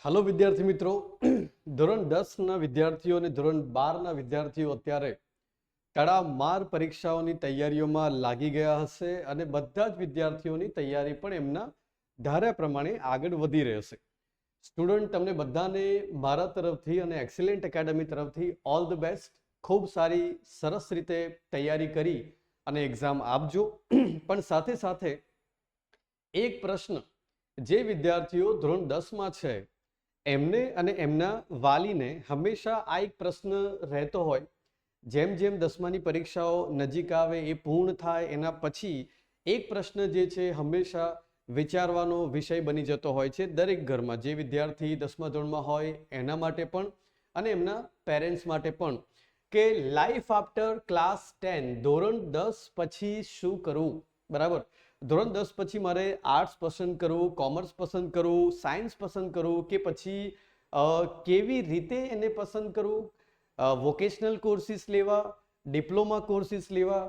હાલો વિદ્યાર્થી મિત્રો, ધોરણ 10ના વિદ્યાર્થીઓ અને ધોરણ 12ના વિદ્યાર્થીઓ અત્યારે તડામાર પરીક્ષાઓની તૈયારીઓમાં લાગી ગયા હશે અને બધા જ વિદ્યાર્થીઓની તૈયારી પણ એમના ધાર્યા પ્રમાણે આગળ વધી રહેશે. સ્ટુડન્ટ, તમને બધાને મારા તરફથી અને એક્સિલન્ટ એકેડમી તરફથી ઓલ ધ બેસ્ટ. ખૂબ સારી સરસ રીતે તૈયારી કરી અને એક્ઝામ આપજો. પણ સાથે સાથે એક પ્રશ્ન જે વિદ્યાર્થીઓ ધોરણ 10માં છે એમને અને એમના વાલીને હંમેશા આ એક પ્રશ્ન રહેતો હોય, જેમ જેમ 10માની પરીક્ષાઓ નજીક આવે, એ પૂર્ણ થાય એના પછી એક પ્રશ્ન જે છે હંમેશા વિચારવાનો વિષય બની જતો હોય છે દરેક ઘરમાં. જે વિદ્યાર્થી 10મા ધોરણમાં હોય એના માટે પણ અને એમના પેરેન્ટ્સ માટે પણ, કે લાઈફ આફ્ટર ક્લાસ 10, ધોરણ 10 પછી શું કરવું. બરાબર, ધોરણ 10 પછી મારે આર્ટ્સ પસંદ કરવું, કોમર્સ પસંદ કરવું, સાયન્સ પસંદ કરવું, કે પછી કેવી રીતે એને પસંદ કરવું, વોકેશનલ કોર્સિસ લેવા, ડિપ્લોમા કોર્સિસ લેવા,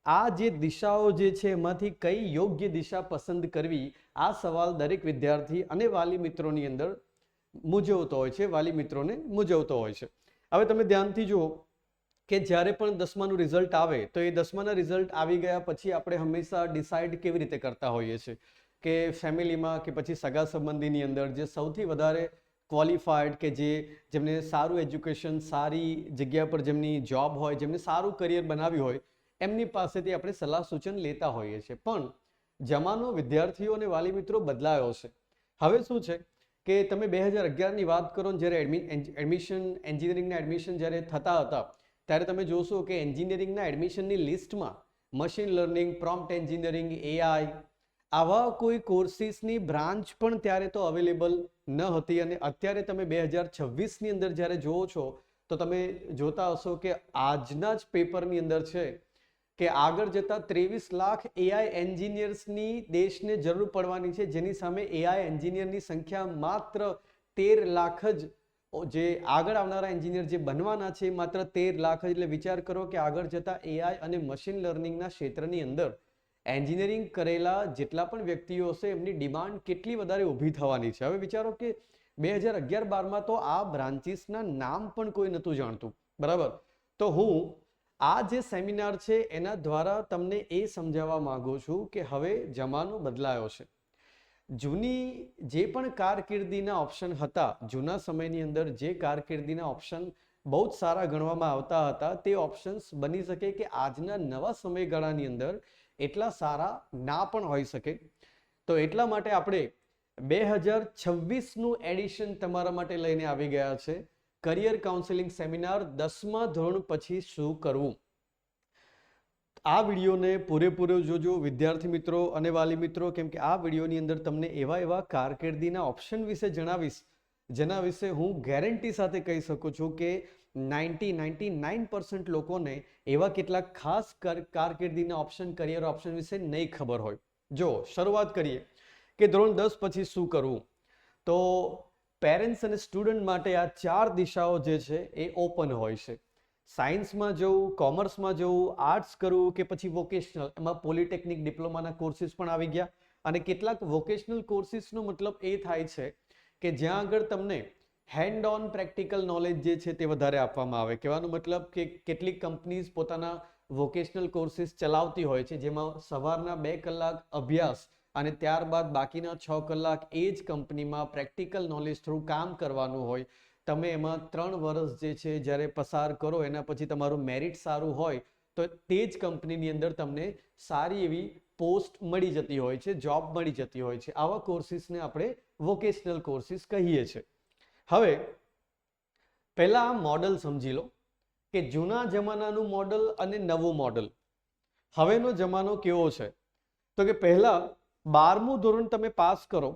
આ જે દિશાઓ જે છે એમાંથી કઈ યોગ્ય દિશા પસંદ કરવી, આ સવાલ દરેક વિદ્યાર્થી અને વાલી મિત્રોની અંદર મૂંઝવતો હોય છે, વાલી મિત્રોને મૂંઝવતો હોય છે. હવે તમે ધ્યાનથી જુઓ કે જ્યારે પણ 10માનું રિઝલ્ટ આવે તો એ 10માના રિઝલ્ટ આવી ગયા પછી આપણે હંમેશા ડિસાઇડ કેવી રીતે કરતા હોઈએ છીએ કે ફેમિલીમાં કે પછી સગા સંબંધીની અંદર જે સૌથી વધારે ક્વોલિફાઈડ, કે જેમને સારું એજ્યુકેશન, સારી જગ્યા પર જેમની જોબ હોય, જેમને સારું કરિયર બનાવ્યું હોય, એમની પાસેથી આપણે સલાહ સૂચન લેતા હોઈએ છીએ. પણ જમાનો, વિદ્યાર્થીઓ અને વાલી મિત્રો બદલાયો છે. હવે શું છે કે તમે 2011ની વાત કરો, જ્યારે એન્જિનિયરિંગના એડમિશન જ્યારે થતા હતા ત્યારે તમે જોશો કે એન્જિનિયરિંગના એડમિશનની લિસ્ટમાં machine learning, prompt engineering, AI, આવા કોઈ કોર્સિસની બ્રાન્ચ પણ ત્યારે તો અવેલેબલ ન હતી. અને અત્યારે તમે 2026ની અંદર જ્યારે જુઓ છો તો તમે જોતા હશો કે આજના જ પેપરની અંદર છે કે આગળ જતા 23 લાખ એઆઈ એન્જિનિયર્સની દેશને જરૂર પડવાની છે, જેની સામે એઆઈ એન્જિનિયરની સંખ્યા માત્ર 13 લાખ જ, જે આગળ આવનારા એન્જિનિયર જે બનવાના છે માત્ર 13 લાખ જ. એટલે વિચાર કરો કે આગળ જતા એઆઈ અને મશીન લર્નિંગના ક્ષેત્રની અંદર એન્જિનિયરિંગ કરેલા જેટલા પણ વ્યક્તિઓ હશે એમની ડિમાન્ડ કેટલી વધારે ઊભી થવાની છે. હવે વિચારો કે 2011-12માં તો આ બ્રાન્ચીસના નામ પણ કોઈ નહોતું જાણતું. બરાબર, તો હું આ જે સેમિનાર છે એના દ્વારા તમને એ સમજાવવા માંગુ છું કે હવે જમાનો બદલાયો છે. જૂની જે પણ કારકિર્દીના ઓપ્શન હતા, જૂના સમયની અંદર જે કારકિર્દીના ઓપ્શન બહુ જ સારા ગણવામાં આવતા હતા, તે ઓપ્શન્સ બની શકે કે આજના નવા સમયગાળાની અંદર એટલા સારા ના પણ હોઈ શકે. તો એટલા માટે આપણે 2026નું એડિશન તમારા માટે લઈને આવી ગયા છે, કરિયર કાઉન્સેલિંગ સેમિનાર 10મા ધોરણ પછી શું કરવું. આ વિડીયોને પૂરેપૂરો જોજો વિદ્યાર્થી મિત્રો અને વાલી મિત્રો, કેમ કે આ વિડીયોની અંદર તમને એવા કારકિર્દીના ઓપ્શન વિશે જણાવીશ જેના વિશે હું ગેરંટી સાથે કહી શકું છું કે 99% લોકોને એવા કેટલાક ખાસ કારકિર્દીના ઓપ્શન, કરિયર ઓપ્શન વિશે નહીં ખબર હોય. જો શરૂઆત કરીએ કે ધોરણ 10 પછી શું કરવું, તો પેરેન્ટ્સ અને સ્ટુડન્ટ માટે આ 4 દિશાઓ જે છે એ ઓપન હોય છે. સાયન્સમાં જવું, કોમર્સમાં જવું, આર્ટ્સ કરવું કે પછી વોકેશનલ, એમાં પોલિટેકનિક, ડિપ્લોમાના કોર્સિસ પણ આવી ગયા. અને કેટલાક વોકેશનલ કોર્સિસનો મતલબ એ થાય છે કે જ્યાં આગળ તમને હેન્ડ ઓન પ્રેક્ટિકલ નોલેજ જે છે તે વધારે આપવામાં આવે. કહેવાનો મતલબ કે કેટલીક કંપનીઝ પોતાના વોકેશનલ કોર્સિસ ચલાવતી હોય છે, જેમાં સવારના 2 કલાક અભ્યાસ અને ત્યારબાદ બાકીના 6 કલાક એ જ કંપનીમાં પ્રેક્ટિકલ નોલેજ થ્રુ કામ કરવાનું હોય. તમે એમાં 3 વર્ષ જે છે જ્યારે પસાર કરો, એના પછી તમારું મેરિટ સારું હોય તો તે જ કંપનીની અંદર તમને સારી એવી પોસ્ટ મળી જતી હોય છે, જોબ મળી જતી હોય છે. આવા કોર્સિસને આપણે વોકેશનલ કોર્સિસ કહીએ છીએ. હવે પહેલા આ મોડલ સમજી લો કે જૂના જમાનાનું મોડલ અને નવું મોડલ. હવેનો જમાનો કેવો છે તો કે પહેલા 12મું ધોરણ તમે પાસ કરો,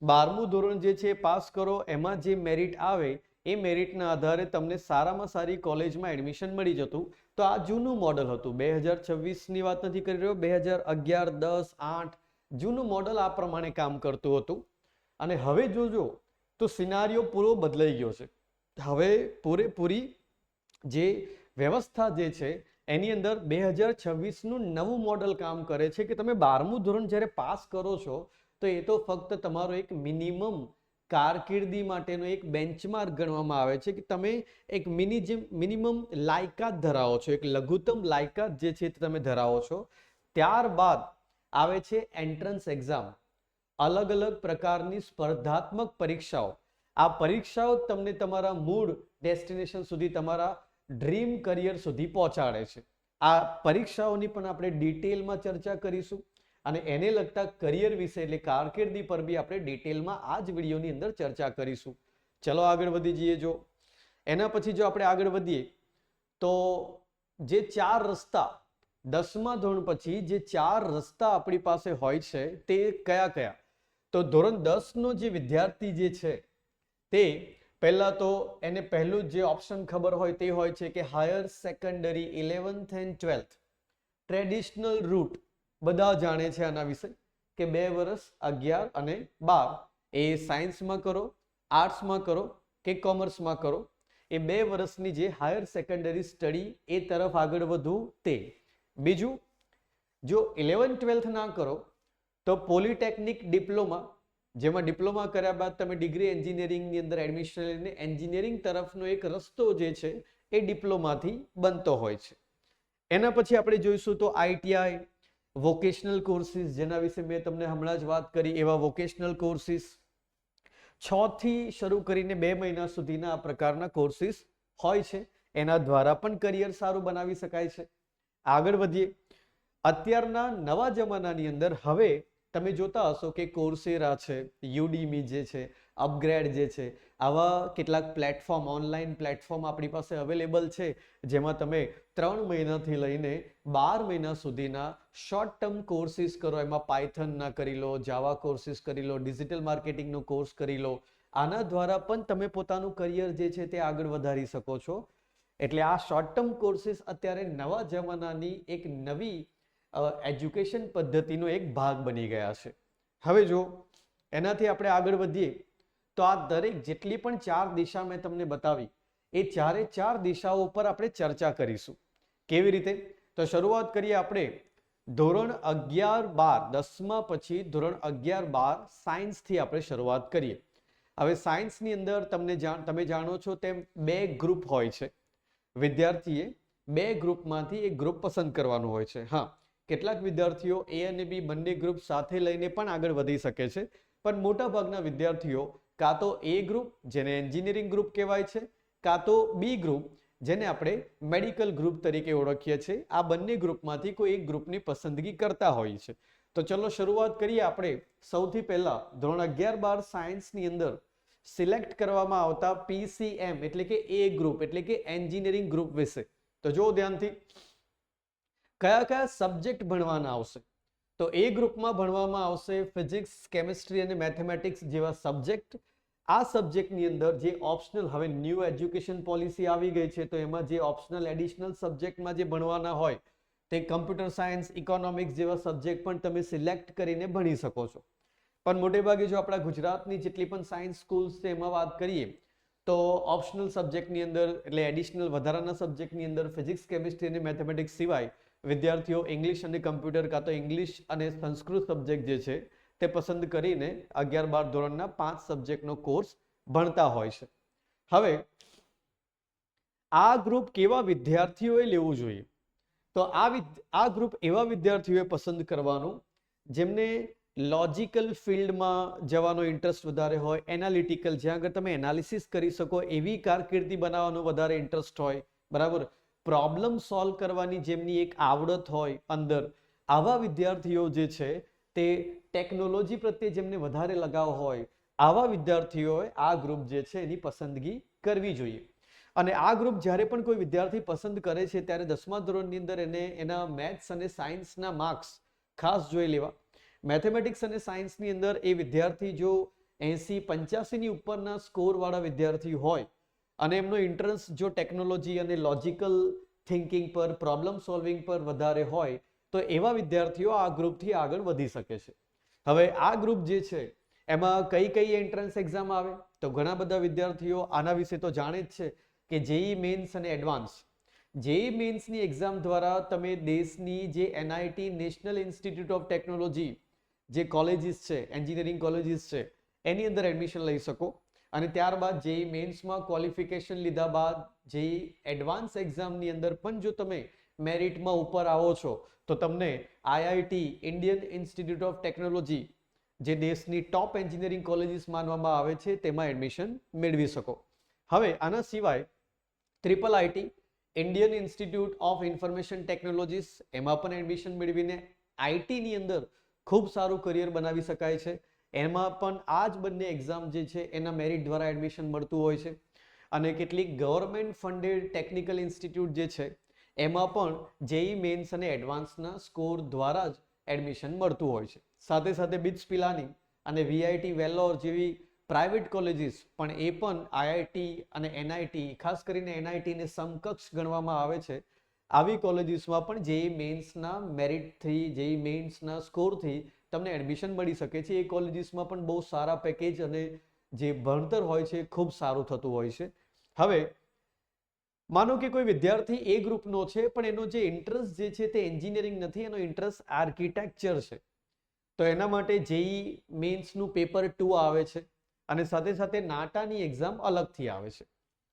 12મું ધોરણ જે છે પાસ કરો, એમાં જે મેરિટ આવે એ મેરિટના આધારે તમને સારામાં સારી કોલેજમાં એડમિશન મળી જતું. તો આ જૂનું મોડલ હતું. 2026ની વાત નથી કરી રહ્યો, 2011, 10, 8 જૂનું મોડલ આ પ્રમાણે કામ કરતું હતું. અને હવે જોજો તો સિનારીઓ પૂરો બદલાઈ ગયો છે. હવે પૂરેપૂરી જે વ્યવસ્થા જે છે એની અંદર 2026નું નવું મોડલ કામ કરે છે કે તમે 12મું ધોરણ જ્યારે પાસ કરો છો તો એ તો ફક્ત તમારો એક મિનિમમ કારકિર્દી માટેનો એક બેન્ચમાર્ક ગણવામાં આવે છે કે તમે એક મિનિમમ લાયકાત ધરાવો છો, એક લઘુત્તમ લાયકાત જે છે તે તમે ધરાવો છો. ત્યારબાદ આવે છે એન્ટ્રન્સ એક્ઝામ, અલગ અલગ પ્રકારની સ્પર્ધાત્મક પરીક્ષાઓ. આ પરીક્ષાઓ તમને તમારા મૂળ ડેસ્ટિનેશન સુધી, તમારા ડ્રીમ કરિયર સુધી પહોંચાડે છે. આ પરીક્ષાઓની પણ આપણે ડિટેલમાં ચર્ચા કરીશું અને એને લગતા કરિયર વિશે એટલે કારકિર્દી પર બી આપણે ડિટેલમાં આ જ વિડીયોની અંદર ચર્ચા કરીશું. ચલો આગળ વધી જઈએ. જો એના પછી જો આપણે આગળ વધીએ તો જે 4 રસ્તા 10મા ધોરણ પછી જે 4 રસ્તા આપણી પાસે હોય છે તે કયા કયા? તો ધોરણ 10નો જે વિદ્યાર્થી જે છે તે પહેલા તો એને પહેલું જે ઓપ્શન ખબર હોય તે હોય છે કે higher secondary 11th and 12th traditional route. બધા જાણે છે આના વિશે કે 2 વર્ષ 11 અને 12 એ સાયન્સમાં કરો, આર્ટ્સમાં કરો કે કોમર્સમાં કરો, એ 2 વર્ષની જે હાયર સેકન્ડરી સ્ટડી એ તરફ આગળ વધવું તે. બીજું, જો 11th 12th ના કરો તો પોલિટેકનિક ડિપ્લોમા, જેમાં ડિપ્લોમા કર્યા બાદ તમે ડિગ્રી એન્જિનિયરિંગની અંદર એડમિશન લઈને એન્જિનિયરિંગ તરફનો એક રસ્તો જે છે એ ડિપ્લોમાથી બનતો હોય છે. એના પછી આપણે જોઈશું તો આઈટીઆઈ, વોકેશનલ કોર્સિસ, જેના વિશે મેં તમને હમણાં જ વાત કરી, એવા વોકેશનલ કોર્સિસ 6 થી શરૂ કરીને 2 મહિના સુધીના આ પ્રકારના કોર્સિસ હોય છે. એના દ્વારા પણ કરિયર સારું બનાવી શકાય છે. આગળ વધીએ. અત્યારના નવા જમાનાની અંદર હવે તમે જોતા હશો કે કોર્સેરા છે, યુડીમી જે છે, અપગ્રેડ જે છે, આવા કેટલાક પ્લેટફોર્મ, ઓનલાઈન પ્લેટફોર્મ આપણી પાસે અવેલેબલ છે, જેમાં તમે 3 મહિનાથી લઈને 12 મહિના સુધીના શોર્ટ ટર્મ કોર્સિસ કરો. એમાં પાયથનના કરી લો, જાવા કોર્સિસ કરી લો, ડિજિટલ માર્કેટિંગનો કોર્સ કરી લો. આના દ્વારા પણ તમે પોતાનું કરિયર જે છે તે આગળ વધારી શકો છો. એટલે આ શોર્ટ ટર્મ કોર્સિસ અત્યારે નવા જમાનાની એક નવી એજ્યુકેશન પદ્ધતિનો એક ભાગ બની ગયા છે. હવે જો એનાથી આપણે આગળ વધીએ તો આ દરેક જેટલી પણ 4 દિશા મેં તમને બતાવી એ 4 દિશાઓ ઉપર આપણે ચર્ચા કરીશું. કેવી રીતે? તો શરૂઆત કરીએ આપણે ધોરણ 11 12, 10મા પછી ધોરણ 11 12 સાયન્સથી આપણે શરૂઆત કરીએ. હવે સાયન્સની અંદર તમે જાણો છો તેમ 2 ગ્રુપ હોય છે. વિદ્યાર્થીએ 2 ગ્રુપમાંથી એક ગ્રુપ પસંદ કરવાનું હોય છે. હા, કેટલાક વિદ્યાર્થીઓ એ અને બી બંને ગ્રુપ સાથે લઈને પણ આગળ વધી શકે છે, પણ મોટા ભાગના વિદ્યાર્થીઓ કાં તો એ ગ્રુપ, જેને એન્જિનિયરિંગ ગ્રુપ કહેવાય છે, કાં તો બી ગ્રુપ, જેને આપણે મેડિકલ ગ્રુપ તરીકે ઓળખીએ છીએ, આ બંને ગ્રુપમાંથી કોઈ એક ગ્રુપની પસંદગી કરતા હોય છે. તો ચલો શરૂઆત કરીએ આપણે સૌથી પહેલા ધોરણ 11 12 સાયન્સની અંદર સિલેક્ટ કરવામાં આવતા PCM એટલે કે એ ગ્રુપ એટલે કે એન્જિનિયરિંગ ગ્રુપ વિશે. તો જો ધ્યાનથી, કયા કયા સબ્જેક્ટ ભણવાના આવશે? તો એ ગ્રુપમાં ભણવામાં આવશે ફિઝિક્સ, કેમિસ્ટ્રી અને મેથેમેટિક્સ જેવા સબ્જેક્ટ. આ સબ્જેક્ટની અંદર જે ઓપ્શનલ, હવે ન્યૂ એજ્યુકેશન પોલિસી આવી ગઈ છે, તો એમાં જે ઓપ્શનલ એડિશનલ સબ્જેક્ટમાં જે ભણવાના હોય તે કમ્પ્યુટર સાયન્સ, ઇકોનોમિક્સ જેવા સબ્જેક્ટ પણ તમે સિલેક્ટ કરીને ભણી શકો છો. પણ મોટે ભાગે જો આપણા ગુજરાતની જેટલી પણ સાયન્સ સ્કૂલ્સ છે એમાં વાત કરીએ તો ઓપ્શનલ સબ્જેક્ટની અંદર એટલે એડિશનલ વધારાના સબ્જેક્ટની અંદર ફિઝિક્સ, કેમિસ્ટ્રી અને મેથેમેટિક્સ સિવાય વિદ્યાર્થીઓ ઇંગ્લિશ અને કમ્પ્યુટર કાં તો ઇંગ્લિશ અને સંસ્કૃત સબ્જેક્ટ જે છે તે પસંદ કરીને 11 12 ધોરણના 5 સબ્જેક્ટનો કોર્સ ભણતા હોય છે. હવે આ ગ્રુપ કેવા વિદ્યાર્થીઓએ લેવું જોઈએ? તો આ ગ્રુપ એવા વિદ્યાર્થીઓએ પસંદ કરવાનું જેમને લોજિકલ ફિલ્ડમાં જવાનો ઇન્ટરેસ્ટ વધારે હોય, એનાલિટિકલ, જ્યાં આગળ તમે એનાલિસિસ કરી શકો એવી કારકિર્દી બનાવવાનો વધારે ઇન્ટરેસ્ટ હોય, બરાબર, પ્રોબ્લેમ સોલ્વ કરવાની જેમની એક આવડત હોય અંદર, આવા વિદ્યાર્થીઓ જે છે તે ટેકનોલોજી પ્રત્યે જેમને વધારે લગાવ હોય, આવા વિદ્યાર્થીઓએ આ ગ્રુપ જે છે એની પસંદગી કરવી જોઈએ. અને આ ગ્રુપ જ્યારે પણ કોઈ વિદ્યાર્થી પસંદ કરે છે ત્યારે 10મા ધોરણની અંદર એને એના મેથ્સ અને સાયન્સના માર્ક્સ ખાસ જોઈ લેવા. મેથેમેટિક્સ અને સાયન્સની અંદર એ વિદ્યાર્થી જો 80-85 ની ઉપરના સ્કોરવાળા વિદ્યાર્થી હોય અને એમનો ઇન્ટરેસ્ટ જો ટેકનોલોજી અને લોજિકલ થિંકિંગ પર, પ્રોબ્લેમ સોલ્વિંગ પર વધારે હોય તો એવા વિદ્યાર્થીઓ આ ગ્રુપથી આગળ વધી શકે છે. હવે આ ગ્રુપ જે છે એમાં કઈ કઈ એન્ટ્રન્સ એક્ઝામ આવે? તો ઘણા બધા વિદ્યાર્થીઓ આના વિશે તો જાણે જ છે કે જેઈ મેન્સ અને એડવાન્સ. જેઈ મેન્સની એક્ઝામ દ્વારા તમે દેશની જે NIT national institute of technology જે કોલેજીસ છે, એન્જિનિયરિંગ કોલેજીસ છે, એની અંદર એડમિશન લઈ શકો. અને ત્યારબાદ જેઈ મેન્સમાં ક્વોલિફિકેશન લીધા બાદ જેઈ એડવાન્સ એક્ઝામની અંદર પણ જો તમે મેરિટમાં ઉપર આવો છો તો તમને IIT Indian institute of technology જે દેશની ટોપ એન્જિનિયરિંગ કોલેજીસ માનવામાં આવે છે તેમાં એડમિશન મેળવી શકો. હવે આના સિવાય triple IT Indian institute of information technologies એમાં પણ એડમિશન મેળવીને આઈટીની અંદર ખૂબ સારું કરિયર બનાવી શકાય છે. એમાં પણ આ જ બંને એક્ઝામ જે છે એના મેરિટ દ્વારા એડમિશન મળતું હોય છે. અને કેટલીક ગવર્મેન્ટ ફંડેડ ટેકનિકલ ઇન્સ્ટિટ્યૂટ જે છે એમાં પણ જેઈ મેન્સ અને એડવાન્સના સ્કોર દ્વારા જ એડમિશન મળતું હોય છે. સાથે સાથે બિટ્સ પિલાની અને વીઆઈટી વેલ્લોર જેવી પ્રાઇવેટ કોલેજીસ પણ એ પણ આઈઆઈટી અને એનઆઈટી, ખાસ કરીને એનઆઈટીને સમકક્ષ ગણવામાં આવે છે. આવી કોલેજીસમાં પણ જેઈ મેન્સના મેરિટથી, જેઈ મેન્સના સ્કોરથી તમને એડમિશન મળી શકે છે. એ કોલેજીસમાં પણ બહુ સારા પેકેજ અને જે ભણતર હોય છે ખૂબ સારું થતું હોય છે. હવે માનો કે કોઈ વિદ્યાર્થી એ ગ્રુપનો છે પણ એનો જે ઇન્ટરેસ્ટ જે છે તે એન્જિનિયરિંગ નથી, એનો ઇન્ટરેસ્ટ આર્કિટેક્ચર છે, તો એના માટે જેઈ મેન્સનું પેપર 2 આવે છે અને સાથે સાથે નાટાની એક્ઝામ અલગથી આવે છે.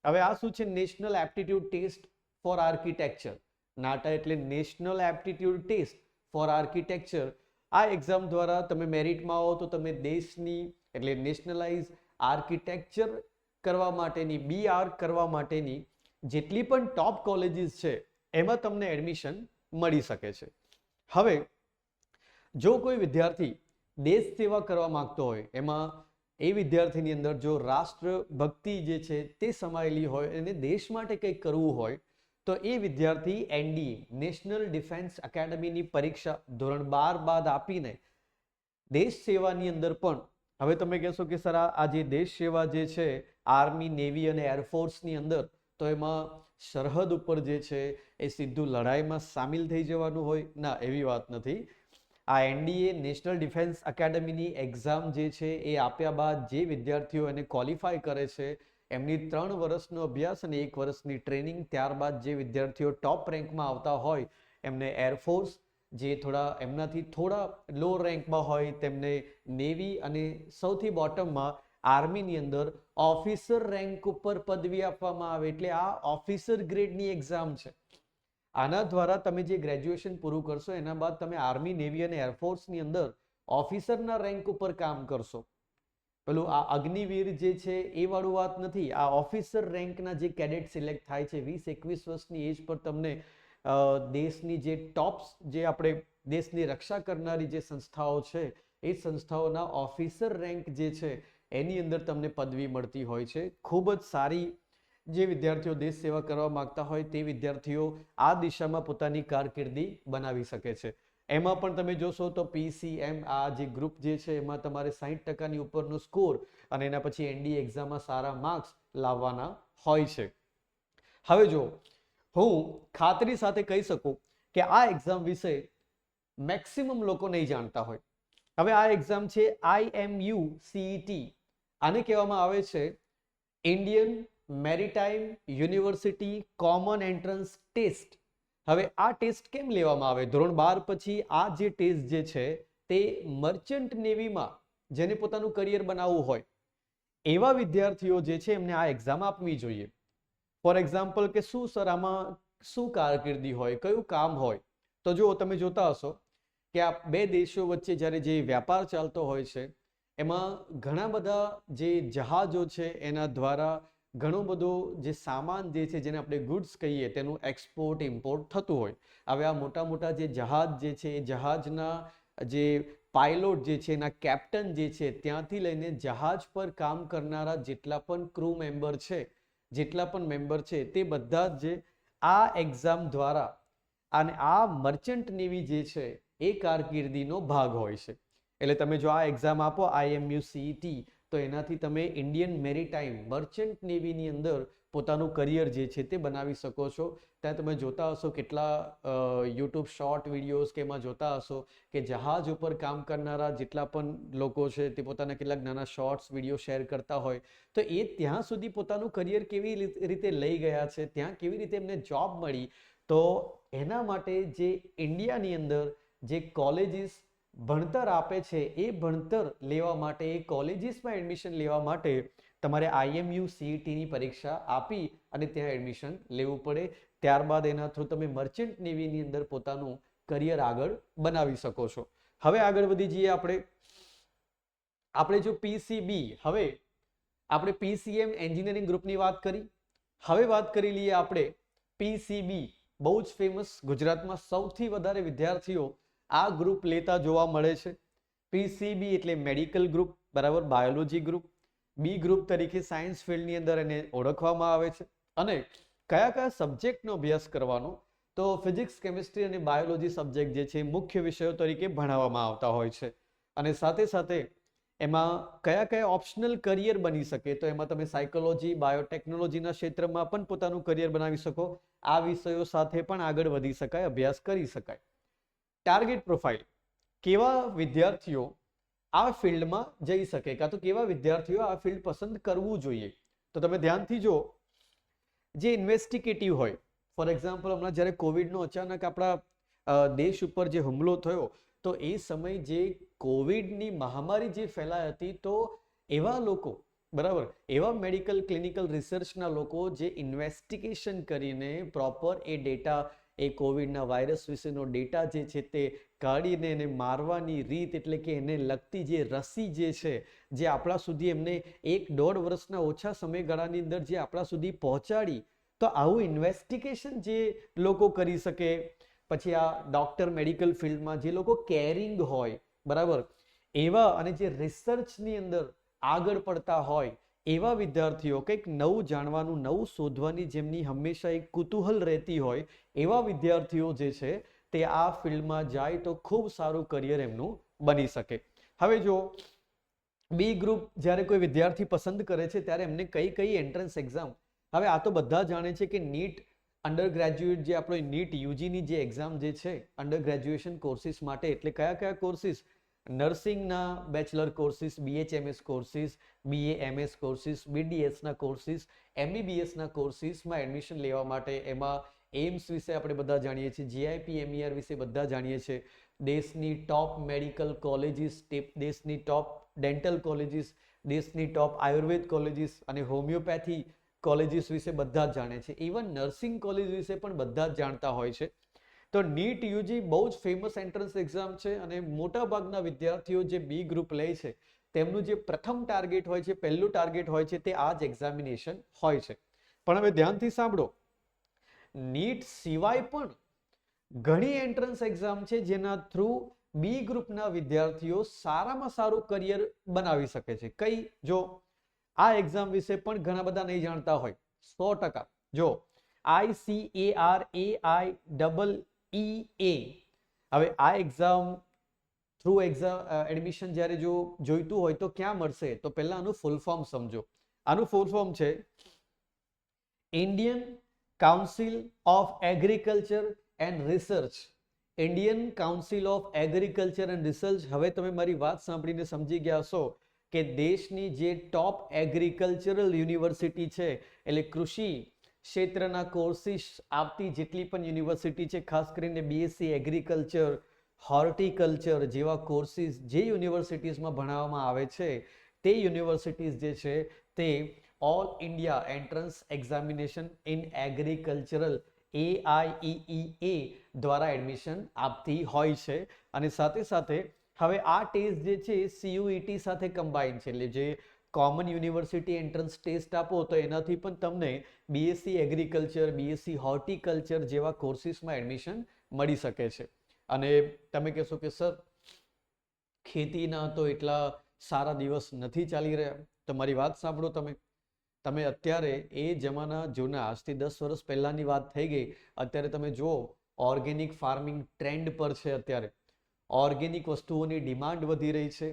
હવે આ શું છે? National aptitude test for architecture. NATA એટલે national aptitude test for architecture. આ એક્ઝામ દ્વારા તમે મેરિટમાં આવો તો તમે દેશની એટલે નેશનલાઇઝ આર્કિટેક્ચર કરવા માટેની, BArch કરવા માટેની જેટલી પણ ટોપ કોલેજીસ છે એમાં તમને એડમિશન મળી શકે છે. હવે જો કોઈ વિદ્યાર્થી દેશ સેવા કરવા માંગતો હોય, એમાં એ વિદ્યાર્થીની અંદર જો રાષ્ટ્રભક્તિ જે છે તે સમાયેલી હોય અને દેશ માટે કંઈક કરવું હોય તો એ વિદ્યાર્થી એનડીએ નેશનલ ડિફેન્સ એકેડમીની પરીક્ષા ધોરણ 12 બાદ આપીને દેશ સેવાની અંદર પણ, હવે તમે કહેશો કે સર આ જે દેશ સેવા જે છે આર્મી, નેવી અને એરફોર્સની અંદર, તો એમાં સરહદ ઉપર જે છે એ સીધું લડાઈમાં સામેલ થઈ જવાનું હોય? ના, એવી વાત નથી. આ એનડીએ નેશનલ ડિફેન્સ એકેડમીની એક્ઝામ જે છે એ આપ્યા બાદ જે વિદ્યાર્થીઓ એને ક્વોલિફાય કરે છે એમની 3 વર્ષનો અભ્યાસ અને 1 વર્ષની ટ્રેનિંગ, ત્યારબાદ જે વિદ્યાર્થીઓ ટોપ રેન્કમાં આવતા હોય એમને એરફોર્સ, જે એમનાથી થોડા લો રેન્કમાં હોય તેમને નેવી અને સૌથી બોટમમાં આર્મીની અંદર ઓફિસર રેન્ક ઉપર પદવી આપવામાં આવે. એટલે આ ઓફિસર ગ્રેડની એક્ઝામ છે. આના દ્વારા તમે જે ગ્રેજ્યુએશન પૂરું કરશો એના બાદ તમે આર્મી, નેવી અને એરફોર્સની અંદર ઓફિસરના રેન્ક ઉપર કામ કરશો. પેલું આ અગ્નિવીર જે છે એ વાળું વાત નથી. આ ઓફિસર રેન્કના જે કેડેટ સિલેક્ટ થાય છે 20-21 વર્ષની એજ પર તમને દેશની જે ટોપ્સ, જે આપણે દેશની રક્ષા કરનારી જે સંસ્થાઓ છે એ સંસ્થાઓના ઓફિસર રેન્ક જે છે એની અંદર તમને પદવી મળતી હોય છે. ખૂબ જ સારી. જે વિદ્યાર્થીઓ દેશ સેવા કરવા માંગતા હોય તે વિદ્યાર્થીઓ આ દિશામાં પોતાની કારકિર્દી બનાવી શકે છે. એમાં પણ તમે જોશો તો PCM આ જે ગ્રુપ જે છે એમાં તમારે 60% ઉપરનો સ્કોર અને એના પછી એનડીએ એક્ઝામમાં સારા માર્ક્સ લાવવાના હોય છે. હવે જો હું ખાતરી સાથે કહી શકું કે આ એક્ઝામ વિશે મેક્સિમમ લોકો નહીં જાણતા હોય. હવે આ એક્ઝામ છે IMU CET. આને કહેવામાં આવે છે Indian maritime university common entrance test. હવે આ ટેસ્ટ કેમ લેવામાં આવે? ધોરણ 12 પછી આ જે ટેસ્ટ જે છે તે મર્ચન્ટ નેવીમાં જેને પોતાનું કરિયર બનાવવું હોય એવા વિદ્યાર્થીઓ જે છે એમને આ એક્ઝામ આપવી જોઈએ. ફોર એક્ઝામ્પલ કે શું સર આમાં શું કારકિર્દી હોય, કયું કામ હોય? તો જો તમે જોતા હશો કે આ બે દેશો વચ્ચે જ્યારે જે વ્યાપાર ચાલતો હોય છે એમાં ઘણા બધા જે જહાજો છે એના દ્વારા ઘણો બધો જે સામાન જે છે જેને આપણે ગુડ્સ કહીએ તેનું એક્સપોર્ટ ઇમ્પોર્ટ થતું હોય. હવે આ મોટા મોટા જે જહાજ જે છે એ જહાજના જે પાયલોટ જે છે એના કેપ્ટન જે છે ત્યાંથી લઈને જહાજ પર કામ કરનારા જેટલા પણ ક્રૂ મેમ્બર છે, જેટલા પણ મેમ્બર છે તે બધા જ આ એક્ઝામ દ્વારા અને આ મર્ચન્ટ નેવી જે છે એ કારકિર્દીનો ભાગ હોય છે. એટલે તમે જો આ એક્ઝામ આપો IMU CET તો એનાથી તમે ઇન્ડિયન મેરીટાઈમ મર્ચન્ટ નેવીની અંદર પોતાનું કરિયર જે છે તે બનાવી શકો છો. ત્યાં તમે જોતા હશો કેટલા યુટ્યુબ શોર્ટ વિડીયોઝ કે એમાં જોતા હશો કે જહાજ ઉપર કામ કરનારા જેટલા પણ લોકો છે તે પોતાના કેટલાક નાના શોર્ટ્સ વિડીયો શેર કરતા હોય તો એ ત્યાં સુધી પોતાનું કરિયર કેવી રીતે લઈ ગયા છે, ત્યાં કેવી રીતે એમને જોબ મળી. તો એના માટે જે ઇન્ડિયાની અંદર જે કોલેજીસ ભણતર આપે છે એ ભણતર લેવા માટે, એ કોલેજીસમાં એડમિશન લેવા માટે તમારે IMU CETની પરીક્ષા આપી અને ત્યાં એડમિશન લેવું પડે. ત્યારબાદ એના થ્રુ તમે મર્ચન્ટ નેવીની અંદર પોતાનું કરિયર આગળ બનાવી શકો છો. હવે આગળ વધી જઈએ આપણે જો PCB, હવે આપણે PCM એન્જિનિયરિંગ ગ્રુપની વાત કરી. હવે વાત કરી લઈએ આપણે PCB, બહુ જ ફેમસ, ગુજરાતમાં સૌથી વધારે વિદ્યાર્થીઓ આ ગ્રુપ લેતા જોવા મળે છે. PCB એટલે મેડિકલ ગ્રુપ, બરાબર, બાયોલોજી ગ્રુપ. બી ગ્રુપ તરીકે સાયન્સ ફિલ્ડની અંદર એને ઓળખવામાં આવે છે. અને કયા કયા સબ્જેક્ટનો અભ્યાસ કરવાનો, તો ફિઝિક્સ, કેમિસ્ટ્રી અને બાયોલોજી સબ્જેક્ટ જે છે મુખ્ય વિષયો તરીકે ભણાવવામાં આવતા હોય છે. અને સાથે સાથે એમાં કયા કયા ઓપ્શનલ કરિયર બની શકે, તો એમાં તમે સાયકોલોજી, બાયોટેકનોલોજીના ક્ષેત્રમાં પણ પોતાનું કરિયર બનાવી શકો. આ વિષયો સાથે પણ આગળ વધી શકાય, અભ્યાસ કરી શકાય. ટાર્ગેટ પ્રોફાઇલ, કેવા વિદ્યાર્થીઓ આ ફિલ્ડમાં જઈ શકે, કાં તો કેવા વિદ્યાર્થીઓ આ ફિલ્ડ પસંદ કરવું જોઈએ. તો તમે ધ્યાનથી જો, જે ઇન્વેસ્ટિગેટિવ હોય, ફોર એક્ઝામ્પલ હમણાં જ્યારે કોવિડનો અચાનક આપણા દેશ ઉપર જે હુમલો થયો, તો એ સમય જે કોવિડની મહામારી જે ફેલાઈ હતી, તો એવા લોકો, બરાબર, એવા મેડિકલ ક્લિનિકલ રિસર્ચના લોકો જે ઇન્વેસ્ટિગેશન કરીને પ્રોપર એ ડેટા, એ કોવિડના વાયરસ વિશેનો ડેટા જે છે તે કાઢીને એને મારવાની રીત, એટલે કે એને લગતી જે રસી જે છે, જે આપણા સુધી એમને 1-1.5 વર્ષના ઓછા સમયગાળાની અંદર જે આપણા સુધી પહોંચાડી, તો આવું ઇન્વેસ્ટિગેશન જે લોકો કરી શકે. પછી આ ડોક્ટર, મેડિકલ ફિલ્ડમાં જે લોકો કેરિંગ હોય, બરાબર, એવા અને જે રિસર્ચની અંદર આગળ પડતા હોય, એવા વિદ્યાર્થીઓ, કંઈક નવું જાણવાનું, નવું શોધવાની જેમની હંમેશા એક કુતૂહલ રહેતી હોય, એવા વિદ્યાર્થીઓ જે છે તે આ ફિલ્ડમાં જાય તો ખૂબ સારું કરિયર એમનું બની શકે. હવે જો બી ગ્રુપ જ્યારે કોઈ વિદ્યાર્થી પસંદ કરે છે ત્યારે એમને કઈ કઈ એન્ટ્રન્સ એક્ઝામ, હવે આ તો બધા જાણે છે કે નીટ અંડર ગ્રેજ્યુએટ, જે આપણો નીટ યુજીની જે એક્ઝામ જે છે અંડર ગ્રેજ્યુએશન કોર્સિસ માટે, એટલે કયા કયા કોર્સિસ, નર્સિંગના bachelor courses, BHMS courses, BAMS courses, BDSના કોર્સિસ, MBBSના કોર્સિસમાં એડમિશન લેવા માટે, એમાં એમ્સ વિશે આપણે બધા જાણીએ છીએ, GIP MER વિશે બધા જાણીએ છીએ, દેશની ટોપ મેડિકલ કોલેજીસ, દેશની ટોપ ડેન્ટલ કોલેજીસ, દેશની ટોપ આયુર્વેદ કોલેજીસ અને હોમિયોપેથી કોલેજીસ વિશે બધા જ જાણે છે. ઇવન નર્સિંગ કોલેજ વિશે પણ બધા જ જાણતા હોય છે. તો નીટ યુજી બહુ જ ફેમસ એન્ટ્રન્સ એક્ઝામ છે અને મોટા ભાગના વિદ્યાર્થીઓ જે બી ગ્રુપ લે છે તેમનું જે પ્રથમ ટાર્ગેટ હોય છે, પહેલું ટાર્ગેટ હોય છે, તે આ જ એક્ઝામિનેશન હોય છે. પણ હવે ધ્યાનથી સાંભળો, નીટ સિવાય પણ ઘણી એન્ટ્રન્સ એક્ઝામ છે જેના થ્રુ બી ગ્રુપના વિદ્યાર્થીઓ સારામાં સારું કરિયર બનાવી શકે છે. કઈ, જો આ એક્ઝામ વિશે પણ ઘણા બધા નહીં જાણતા હોય, 100%. જો ICARAIEE, હવે આ એક્ઝામ થ્રુ એડમિશન જ્યારે જો જોઈતું હોય તો ક્યાં મળશે, તો પહેલા આનું ફૂલ ફોર્મ સમજો. આનું ફૂલ ફોર્મ છે Indian council of agriculture and research. Indian council of agriculture and research. હવે તમે મારી વાત સાંભળીને સમજી ગયા હશો કે દેશની જે ટોપ એગ્રીકલ્ચરલ યુનિવર્સિટી છે, એટલે કૃષિ ક્ષેત્રના કોર્સિસ આપતી જેટલી પણ યુનિવર્સિટી છે, ખાસ કરીને BSc એગ્રીકલ્ચર, હોર્ટિકલ્ચર જેવા કોર્સિસ જે યુનિવર્સિટીઝમાં ભણાવવામાં આવે છે, તે યુનિવર્સિટીઝ જે છે તે all India entrance examination in agricultural AIEEA દ્વારા એડમિશન આપતી હોય છે. અને સાથે સાથે હવે આ ટેસ્ટ જે છે CUET સાથે કમ્બાઈન છે, એટલે જે કોમન યુનિવર્સિટી એન્ટ્રન્સ ટેસ્ટ આપો તો એનાથી પણ તમને BSc એગ્રીકલ્ચર, BSc હોર્ટિકલ્ચર જેવા કોર્સિસમાં એડમિશન મળી શકે છે. અને તમે કહેશો કે સર ખેતીના તો એટલા સારા દિવસ નથી ચાલી રહ્યા, તો મારી વાત સાંભળો. તમે અત્યારે એ જમાના જૂના, આજથી 10 વર્ષ પહેલાની વાત થઈ ગઈ, અત્યારે તમે જુઓ ઓર્ગેનિક ફાર્મિંગ ટ્રેન્ડ પર છે. અત્યારે ઓર્ગેનિક વસ્તુઓની ડિમાન્ડ વધી રહી છે.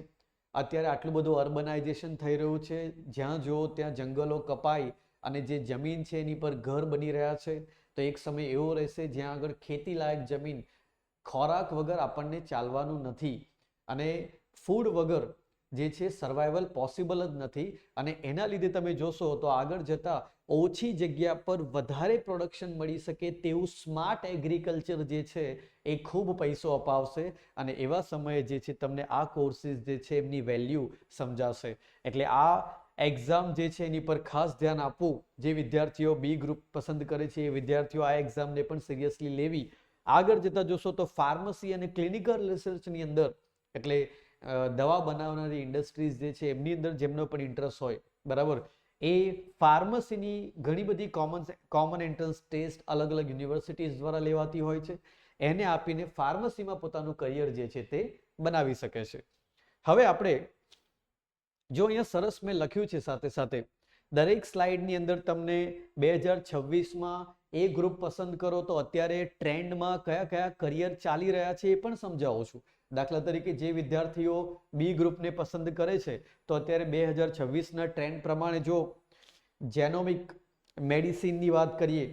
અત્યારે આટલું બધું અર્બનાઇઝેશન થઈ રહ્યું છે, જ્યાં જુઓ ત્યાં જંગલો કપાઈ અને જે જમીન છે એની પર ઘર બની રહ્યા છે. તો એક સમય એવો રહેશે જ્યાં આગળ ખેતી લાયક જમીન, ખોરાક વગર આપણને ચાલવાનું નથી અને ફૂડ વગર જે છે સર્વાઈવલ પોસિબલ જ નથી, અને એના લીધે તમે જોશો તો આગળ જતા ઓછી જગ્યા પર વધારે પ્રોડક્શન મળી શકે તેવું સ્માર્ટ એગ્રીકલ્ચર જે છે એ ખૂબ પૈસો અપાવશે, અને એવા સમયે જે છે તમને આ કોર્સિસ જે છે એમની વેલ્યુ સમજાશે. એટલે આ એક્ઝામ જે છે એની પર ખાસ ધ્યાન આપવું. જે વિદ્યાર્થીઓ બી ગ્રુપ પસંદ કરે છે એ વિદ્યાર્થીઓ આ એક્ઝામને પણ સિરિયસલી લેવી. આગળ જતા જોશો તો ફાર્મસી અને ક્લિનિકલ રિસર્ચની અંદર, એટલે દવા બનાવનારી ઇન્ડસ્ટ્રીઝ જે છે એમની અંદર જેમનો પણ ઇન્ટરેસ્ટ હોય, બરાબર, એ ફાર્મસીની ઘણી બધી કોમન એન્ટ્રન્સ ટેસ્ટ અલગ અલગ યુનિવર્સિટીઝ દ્વારા લેવાતી હોય છે. એને આપીને ફાર્મસીમાં પોતાનું કરિયર જે છે તે બનાવી શકે છે. હવે આપણે જો અહીંયા સરસ મેં લખ્યું છે સાથે સાથે દરેક સ્લાઇડની અંદર તમને 2026માં એ ગ્રુપ પસંદ કરો તો અત્યારે ટ્રેન્ડમાં કયા કયા કરિયર ચાલી રહ્યા છે એ પણ સમજાવું છું. દાખલા તરીકે જે વિદ્યાર્થીઓ બી ગ્રુપને પસંદ કરે છે તો અત્યારે 2026ના ટ્રેન્ડ પ્રમાણે જો જેનોમિક મેડિસિનની વાત કરીએ,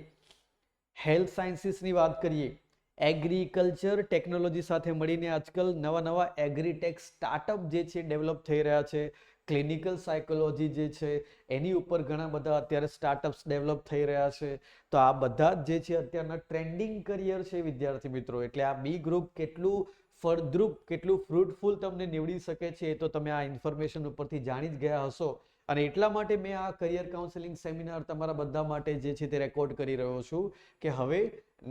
હેલ્થ સાયન્સીસની વાત કરીએ, એગ્રીકલ્ચર ટેકનોલોજી સાથે મળીને આજકાલ નવા નવા એગ્રીટેક સ્ટાર્ટઅપ જે છે ડેવલપ થઈ રહ્યા છે. ક્લિનિકલ સાયકોલોજી જે છે એની ઉપર ઘણા બધા અત્યારે સ્ટાર્ટઅપ્સ ડેવલપ થઈ રહ્યા છે. તો આ બધા જ જે છે અત્યારના ટ્રેન્ડિંગ કરિયર છે વિદ્યાર્થી મિત્રો. એટલે આ બી ગ્રુપ કેટલું ફળદ્રુપ, કેટલું ફ્રૂટફુલ તમને નીવડી શકે છે એ તો તમે આ ઇન્ફોર્મેશન ઉપરથી જાણી જ ગયા હશો. અને એટલા માટે મેં આ કરિયર કાઉન્સેલિંગ સેમિનાર તમારા બધા માટે જે છે તે રેકોર્ડ કરી રહ્યો છું કે હવે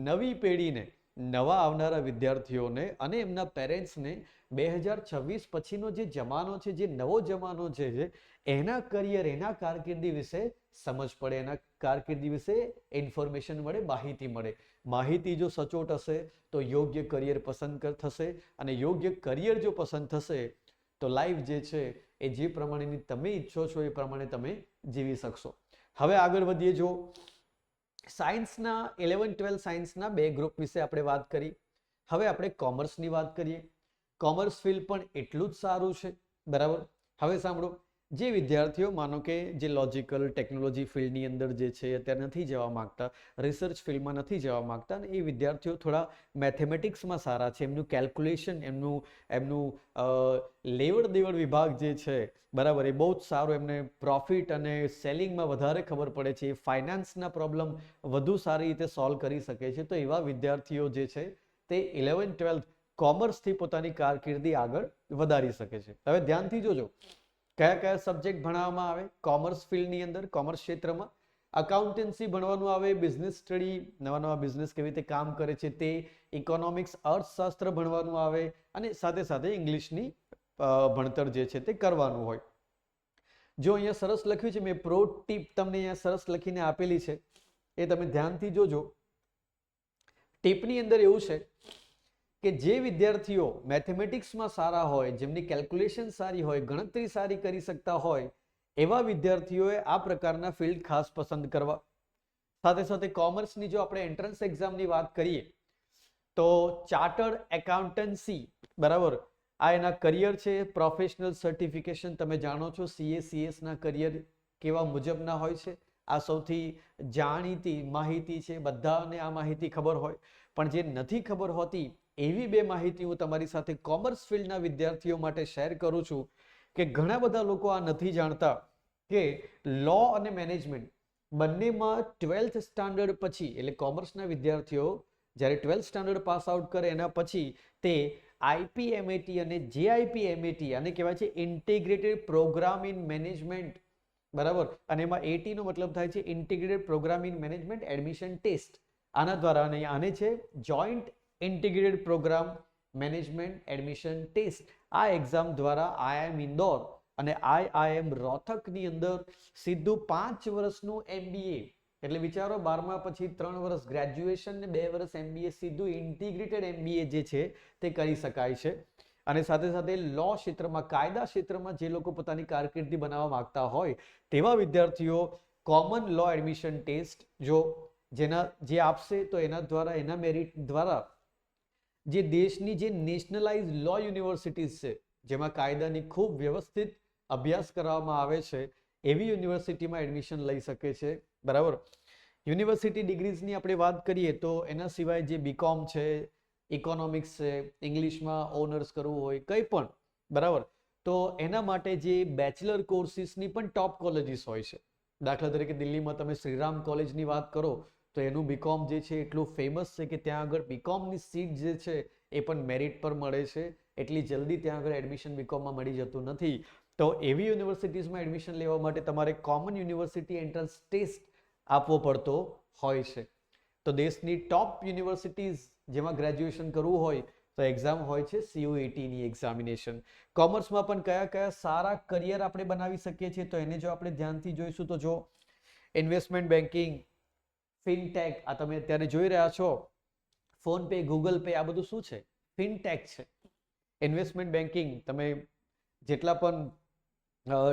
નવી પેઢીને, નવા આવનારા વિદ્યાર્થીઓને અને એમના પેરેન્ટ્સને 2026 પછીનો જે જમાનો છે, જે નવો જમાનો છે, એના કરિયર, એના કારકિર્દી વિશે સમજ પડે, એના કારકિર્દી વિશે ઇન્ફોર્મેશન મળે, માહિતી મળે. માહિતી જો સચોટ હશે તો યોગ્ય કરિયર પસંદ થશે, અને યોગ્ય કરિયર જો પસંદ થશે તો લાઈફ જે છે એ જે પ્રમાણેની તમે ઈચ્છો છો એ પ્રમાણે તમે જીવી શકશો. હવે આગળ વધીએ. જો સાયન્સના 11-12 સાયન્સના બે ગ્રુપ વિશે આપણે વાત કરી. હવે આપણે કોમર્સની વાત કરીએ. કોમર્સ ફિલ્ડ પણ એટલું જ સારું છે, બરાબર. હવે સાંભળો, જે વિદ્યાર્થીઓ માનો કે જે લોજિકલ ટેકનોલોજી ફિલ્ડની અંદર જે છે અત્યારે નથી જવા માંગતા, રિસર્ચ ફિલ્ડમાં નથી જવા માંગતા, અને એ વિદ્યાર્થીઓ થોડા મેથેમેટિક્સમાં સારા છે, એમનું કેલ્ક્યુલેશન, એમનું લેવડ દેવડ વિભાગ જે છે, બરાબર, એ બહુ જ સારું, એમને પ્રોફિટ અને સેલિંગમાં વધારે ખબર પડે છે, ફાઇનાન્સના પ્રોબ્લેમ વધુ સારી રીતે સોલ્વ કરી શકે છે. તો એવા વિદ્યાર્થીઓ જે છે તે 11-12 કોમર્સથી પોતાની કારકિર્દી આગળ વધારી શકે છે. હવે ધ્યાનથી જોજો કયા કયા સબ્જેક્ટ ભણાવવામાં આવે કોમર્સ ફિલ્ડની અંદર. કોમર્સ ક્ષેત્રમાં અકાઉન્ટન્સી ભણવાનું આવે, બિઝનેસ સ્ટડી, નવા નવા બિઝનેસ કેવી રીતે કામ કરે છે તે, ઇકોનોમિક્સ, અર્થશાસ્ત્ર ભણવાનું આવે, અને સાથે સાથે ઇંગ્લિશની ભણતર જે છે તે કરવાનું હોય. જો અહીંયા સરસ લખ્યું છે, મેં પ્રો ટીપ તમને અહીંયા સરસ લખીને આપેલી છે, એ તમે ધ્યાનથી જોજો. ટીપની અંદર એવું છે કે જે વિદ્યાર્થીઓ મેથેમેટિક્સમાં સારા હોય, જેમની કેલ્ક્યુલેશન સારી હોય, ગણતરી સારી કરી શકતા હોય, એવા વિદ્યાર્થીઓએ આ પ્રકારના ફિલ્ડ ખાસ પસંદ કરવા. સાથે સાથે કોમર્સની જો આપણે એન્ટ્રન્સ એક્ઝામની વાત કરીએ તો ચાર્ટર્ડ એકાઉન્ટન્સી, બરાબર, આ એના કરિયર છે. પ્રોફેશનલ સર્ટિફિકેશન તમે જાણો છો CA CS ના કરિયર કેવા મુજબના હોય છે. આ સૌથી જાણીતી માહિતી છે, બધાને આ માહિતી ખબર હોય, પણ જે નથી ખબર હોતી એવી બે માહિતી હું તમારી સાથે કોમર્સ ફિલ્ડના વિદ્યાર્થીઓ માટે શેર કરું છું. કે ઘણા બધા લોકો આ નથી જાણતા કે લો અને મેનેજમેન્ટ બંનેમાં 12th સ્ટાન્ડર્ડ પછી, એટલે કોમર્સના વિદ્યાર્થીઓ જ્યારે 12th સ્ટાન્ડર્ડ પાસ આઉટ કરે એના પછી તે IPMAT અને JIPMAT, આને કહેવાય છે ઇન્ટિગ્રેટેડ પ્રોગ્રામ ઇન મેનેજમેન્ટ, બરાબર, અને એમાં AT નો મતલબ થાય છે integrated programme in management admission test. આના દ્વારા, અને આને છે joint integrated programme management admission test. આ એક્ઝામ દ્વારા IIM ઇન્દોર અને IIM રોહતકની અંદર સીધું 5 વર્ષનું MBA, એટલે વિચારો 12મા પછી 3 વર્ષ ગ્રેજ્યુએશન ને 2 વર્ષ MBA, સીધું ઇન્ટિગ્રેટેડ MBA જે છે તે કરી શકાય છે. અને સાથે સાથે લો ક્ષેત્રમાં, કાયદા ક્ષેત્રમાં જે લોકો પોતાની કારકિર્દી બનાવવા માંગતા હોય તેવા વિદ્યાર્થીઓ કોમન લો એડમિશન ટેસ્ટ જે આપશે તો એના દ્વારા, એના મેરિટ દ્વારા જે દેશની જે નેશનલાઇઝ લો યુનિવર્સિટીઝ છે, જેમાં કાયદાની ખૂબ વ્યવસ્થિત અભ્યાસ કરવામાં આવે છે, એવી યુનિવર્સિટીમાં એડમિશન લઈ શકે છે, બરાબર. યુનિવર્સિટી ડિગ્રીઝની આપણે વાત કરીએ તો એના સિવાય જે BCom છે, ઇકોનોમિક્સ છે, ઇંગ્લિશમાં ઓનર્સ કરવું હોય, કંઈ પણ, બરાબર, તો એના માટે જે બેચલર કોર્સીસની પણ ટોપ કોલેજીસ હોય છે. દાખલા તરીકે દિલ્હીમાં તમે શ્રીરામ કોલેજની વાત કરો તો એનું બીકોમ જે છે એટલું ફેમસ છે કે ત્યાં આગળ બીકોમની સીટ જે છે એ પણ મેરિટ પર મળે છે. એટલી જલ્દી ત્યાં આગળ એડમિશન બીકોમમાં મળી જતું નથી. તો એવી યુનિવર્સિટીઝમાં એડમિશન લેવા માટે તમારે કોમન યુનિવર્સિટી એન્ટ્રન્સ ટેસ્ટ આપવો પડતો હોય છે. તો દેશની ટોપ યુનિવર્સિટીઝ જેમાં ગ્રેજ્યુએશન કરવું હોય તો એક્ઝામ હોય છે CUETની એક્ઝામિનેશન. કોમર્સમાં પણ કયા કયા સારા કરિયર આપણે બનાવી શકીએ છીએ તો એને જો આપણે ધ્યાનથી જોઈશું તો જો ઇન્વેસ્ટમેન્ટ બેન્કિંગ, ફિનટેક, આ તમે અત્યારે જોઈ રહ્યા છો ફોન પે, ગૂગલ પે, આ બધું શું છે? ફિનટેક છે. ઇન્વેસ્ટમેન્ટ બેન્કિંગ, તમે જેટલા પણ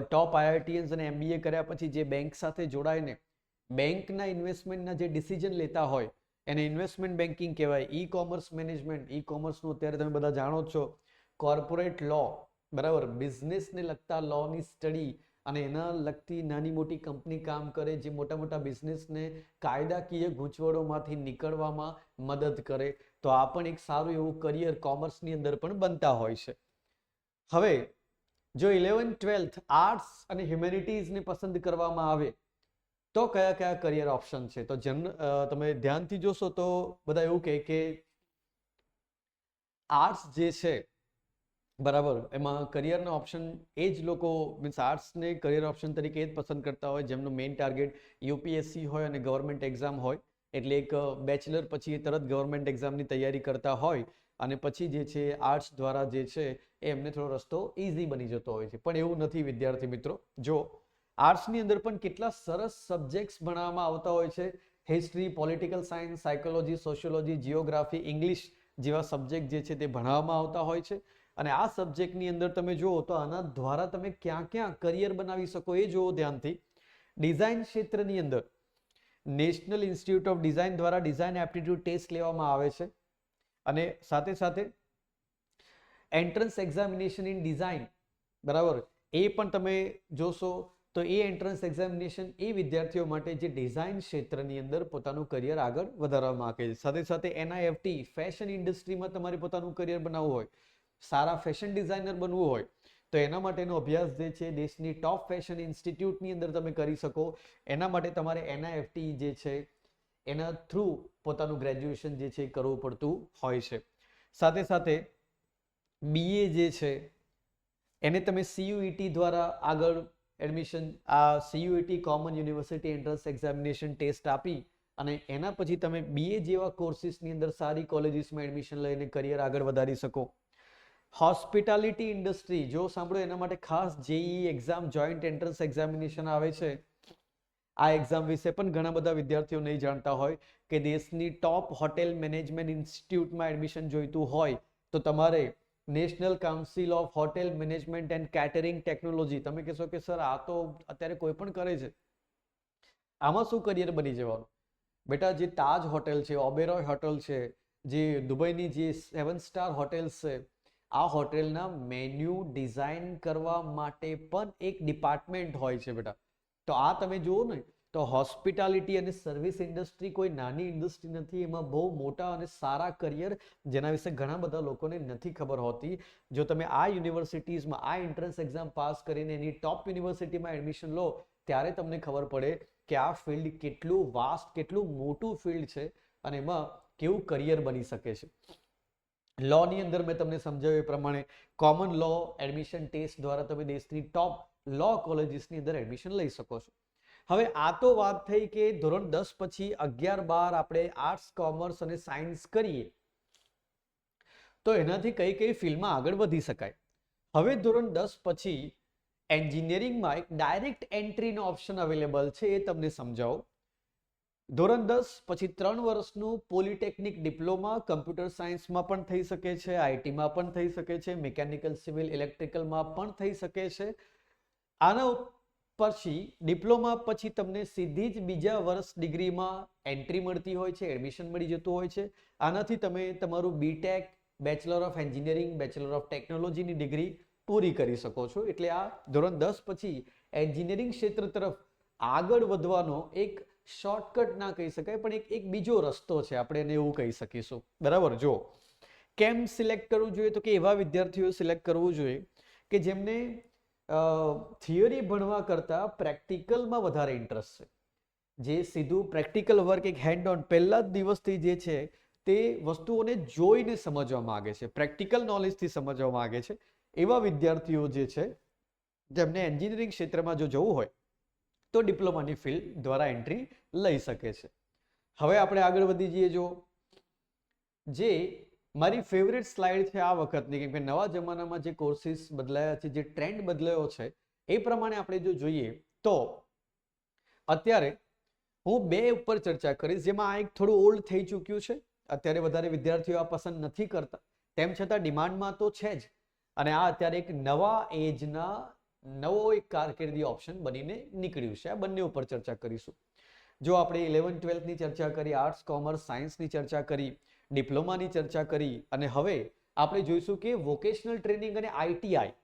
ટોપ IITians અને MBA કર્યા પછી જે બેંક સાથે જોડાઈને બેંકના ઇન્વેસ્ટમેન્ટના જે ડિસિઝન લેતા હોય એને ઇન્વેસ્ટમેન્ટ બેન્કિંગ કહેવાય. ઈ કોમર્સ મેનેજમેન્ટ, ઈ કોમર્સનું અત્યારે તમે બધા જાણો છો, કોર્પોરેટ લો, બરાબર, બિઝનેસને લગતા લોની સ્ટડી અને એના લગતી નાની મોટી કંપની કામ કરે જે મોટા મોટા બિઝનેસને કાયદાકીય ગૂંચવણોમાંથી નીકળવામાં મદદ કરે. તો આ પણ એક સારું એવું કરિયર કોમર્સની અંદર પણ બનતા હોય છે. હવે જો 11th-12th આર્ટ્સ અને હ્યુમેનિટીઝને પસંદ કરવામાં આવે તો કયા કયા કરિયર ઓપ્શન છે? તો તમે ધ્યાનથી જોશો તો બધા એવું કહે કે આર્ટ્સ જે છે, બરાબર, એમાં કરિયરના ઓપ્શન એ જ લોકો મીન્સ આર્ટ્સને કરિયર ઓપ્શન તરીકે એ જ પસંદ કરતા હોય જેમનું મેઇન ટાર્ગેટ UPSC હોય અને ગવર્મેન્ટ એક્ઝામ હોય. એટલે એક બેચલર પછી તરત ગવર્મેન્ટ એક્ઝામની તૈયારી કરતા હોય અને પછી જે છે આર્ટ્સ દ્વારા જે છે એ એમને થોડો રસ્તો ઇઝી બની જતો હોય છે. પણ એવું નથી વિદ્યાર્થી મિત્રો. જો આર્ટ્સની અંદર પણ કેટલા સરસ સબ્જેક્ટ્સ ભણાવવામાં આવતા હોય છે. History, political science, psychology, sociology, geography, English જેવા સબ્જેક્ટ જે છે તે ભણાવવામાં આવતા હોય છે. અને આ સબ્જેક્ટની અંદર તમે જુઓ તો આના દ્વારા તમે ક્યાં ક્યાં કરિયર બનાવી શકો એ જુઓ ધ્યાનથી. ડિઝાઇન ક્ષેત્રની અંદર નેશનલ ઇન્સ્ટિટ્યૂટ ઓફ ડિઝાઇન દ્વારા ડિઝાઇન એપ્ટિટ્યૂડ ટેસ્ટ લેવામાં આવે છે અને સાથે સાથે એન્ટ્રન્સ એક્ઝામિનેશન ઇન ડિઝાઇન, બરાબર, એ પણ તમે જોશો તો એ એન્ટ્રન્સ એક્ઝામિનેશન એ વિદ્યાર્થીઓ માટે જે ડિઝાઇન ક્ષેત્રની અંદર પોતાનું કરિયર આગળ વધારવા માંગે છે. સાથે સાથે NIFT ફેશન ઇન્ડસ્ટ્રીમાં તમારે પોતાનું કરિયર બનાવવું હોય, સારા ફેશન ડિઝાઇનર બનવું હોય તો એના માટેનો અભ્યાસ જે છે દેશની ટોપ ફેશન ઇન્સ્ટિટ્યૂટની અંદર તમે કરી શકો. એના માટે તમારે NIFT જે છે એના થ્રુ પોતાનું ગ્રેજ્યુએશન જે છે કરવું પડતું હોય છે. સાથે સાથે BA જે છે એને તમે CUET દ્વારા આગળ એડમિશન, આ CUET common university entrance examination test આપી અને એના પછી તમે BA જેવા કોર્સિસની અંદર સારી કોલેજીસમાં એડમિશન લઈને કરિયર આગળ વધારી શકો. હોસ્પિટાલિટી ઇન્ડસ્ટ્રી, જો સાંભળો એના માટે ખાસ JEE exam, joint entrance examination આવે છે. આ એક્ઝામ વિશે પણ ઘણા બધા વિદ્યાર્થીઓ નહીં જાણતા હોય કે દેશની ટોપ હોટેલ મેનેજમેન્ટ ઇન્સ્ટિટ્યૂટમાં એડમિશન જોઈતું હોય તો તમારે national council of hotel management and catering technology, તમે કહેશો કે સર આ તો અત્યારે કોઈ પણ કરે છે, આમાં શું કરિયર બની જવાનું? બેટા, જે તાજ હોટેલ છે, ઓબેરોય હોટેલ છે, જે દુબઈની જે 7 સ્ટાર હોટેલ્સ છે, આ હોટેલના મેન્યુ ડિઝાઇન કરવા માટે પણ એક ડિપાર્ટમેન્ટ હોય છે બેટા. તો આ તમે જુઓ ને તો હોસ્પિટાલિટી અને સર્વિસ ઇન્ડસ્ટ્રી કોઈ નાની ઇન્ડસ્ટ્રી નથી. એમાં બહુ મોટા અને સારા કરિયર જેના વિશે ઘણા બધા લોકોને નથી ખબર હોતી. જો તમે આ યુનિવર્સિટીઝમાં આ એન્ટ્રન્સ એક્ઝામ પાસ કરીને એની ટોપ યુનિવર્સિટીમાં એડમિશન લો ત્યારે તમને ખબર પડે કે આ ફિલ્ડ કેટલું વાસ્ટ, કેટલું મોટું ફિલ્ડ છે અને એમાં કેવું કરિયર બની શકે છે. લોની અંદર મેં તમને સમજાવ્યું એ પ્રમાણે કોમન લો એડમિશન ટેસ્ટ દ્વારા તમે દેશની ટોપ લો કોલેજીસની અંદર એડમિશન લઈ શકો છો. હવે આ તો વાત થઈ કે ધોરણ 10 પછી 11-12 આપણે આર્ટ્સ, કોમર્સ અને સાયન્સ કરીએ તો એનાથી કઈ કઈ ફિલ્ડમાં આગળ વધી શકાય. હવે ધોરણ 10 પછી એન્જિનિયરિંગમાં એક ડાયરેક્ટ એન્ટ્રીનો ઓપ્શન અવેલેબલ છે, એ તમને સમજાવો. ધોરણ 10 પછી 3 વર્ષનું પોલિટેકનિક ડિપ્લોમા કમ્પ્યુટર સાયન્સમાં પણ થઈ શકે છે, IT માં પણ થઈ શકે છે, મિકેનિકલ, સિવિલ, ઇલેક્ટ્રિકલમાં પણ થઈ શકે છે. આના પછી ડિપ્લોમા પછી તમને સીધી જ બીજા વર્ષ ડિગ્રીમાં એન્ટ્રી મળતી હોય છે, એડમિશન મળી જતું હોય છે. આનાથી તમે તમારું BTech, bachelor of engineering, bachelor of ટેકનોલોજીની ડિગ્રી પૂરી કરી શકો છો. એટલે આ ધોરણ 10 પછી એન્જિનિયરિંગ ક્ષેત્ર તરફ આગળ વધવાનો એક શોર્ટકટ ના કહી શકાય પણ એક બીજો રસ્તો છે, આપણે એને એવું કહી શકીશું. બરાબર, જો કેમ સિલેક્ટ કરવું જોઈએ તો કે એવા વિદ્યાર્થીઓ સિલેક્ટ કરવું જોઈએ કે જેમને થિયરી ભણવા કરતાં પ્રેક્ટિકલમાં વધારે ઇન્ટરેસ્ટ છે, જે સીધું પ્રેક્ટિકલ વર્ક એક હેન્ડ ઓન પહેલા જ દિવસથી જે છે તે વસ્તુઓને જોઈને સમજવા માંગે છે, પ્રેક્ટિકલ નોલેજથી સમજવા માંગે છે, એવા વિદ્યાર્થીઓ જે છે જેમને એન્જિનિયરિંગ ક્ષેત્રમાં જો જવું હોય તો ડિપ્લોમાની ફિલ્ડ દ્વારા એન્ટ્રી લઈ શકે છે. હવે આપણે આગળ વધી જઈએ. જો જે મારી ફેવરેટ સ્લાઇડ છે આ વખતની, કેમ કે નવા જમાનામાં જે કોર્સિસ બદલાયા છે, જે ટ્રેન્ડ બદલાયો છે, એ પ્રમાણે આપણે જો જોઈએ તો અત્યારે હું બે ઉપર ચર્ચા કરીશ, જેમાં આ એક થોડું ઓલ્ડ થઈ ચૂક્યું છે, અત્યારે વધારે વિદ્યાર્થીઓ આ પસંદ નથી કરતા, તેમ છતાં ડિમાન્ડમાં તો છે જ, અને આ અત્યારે એક નવા એજના નવો એક કારકિર્દી ઓપ્શન બનીને નીકળ્યું છે. આ બંને ઉપર ચર્ચા કરીશું. જો આપણે 11-12ની ચર્ચા કરી, આર્ટ્સ, કોમર્સ, સાયન્સની ચર્ચા કરી, ડિપ્લોમાની ચર્ચા કરી, અને હવે આપણે જોઈશું કે વોકેશનલ ટ્રેનિંગ અને આઈટીઆઈ.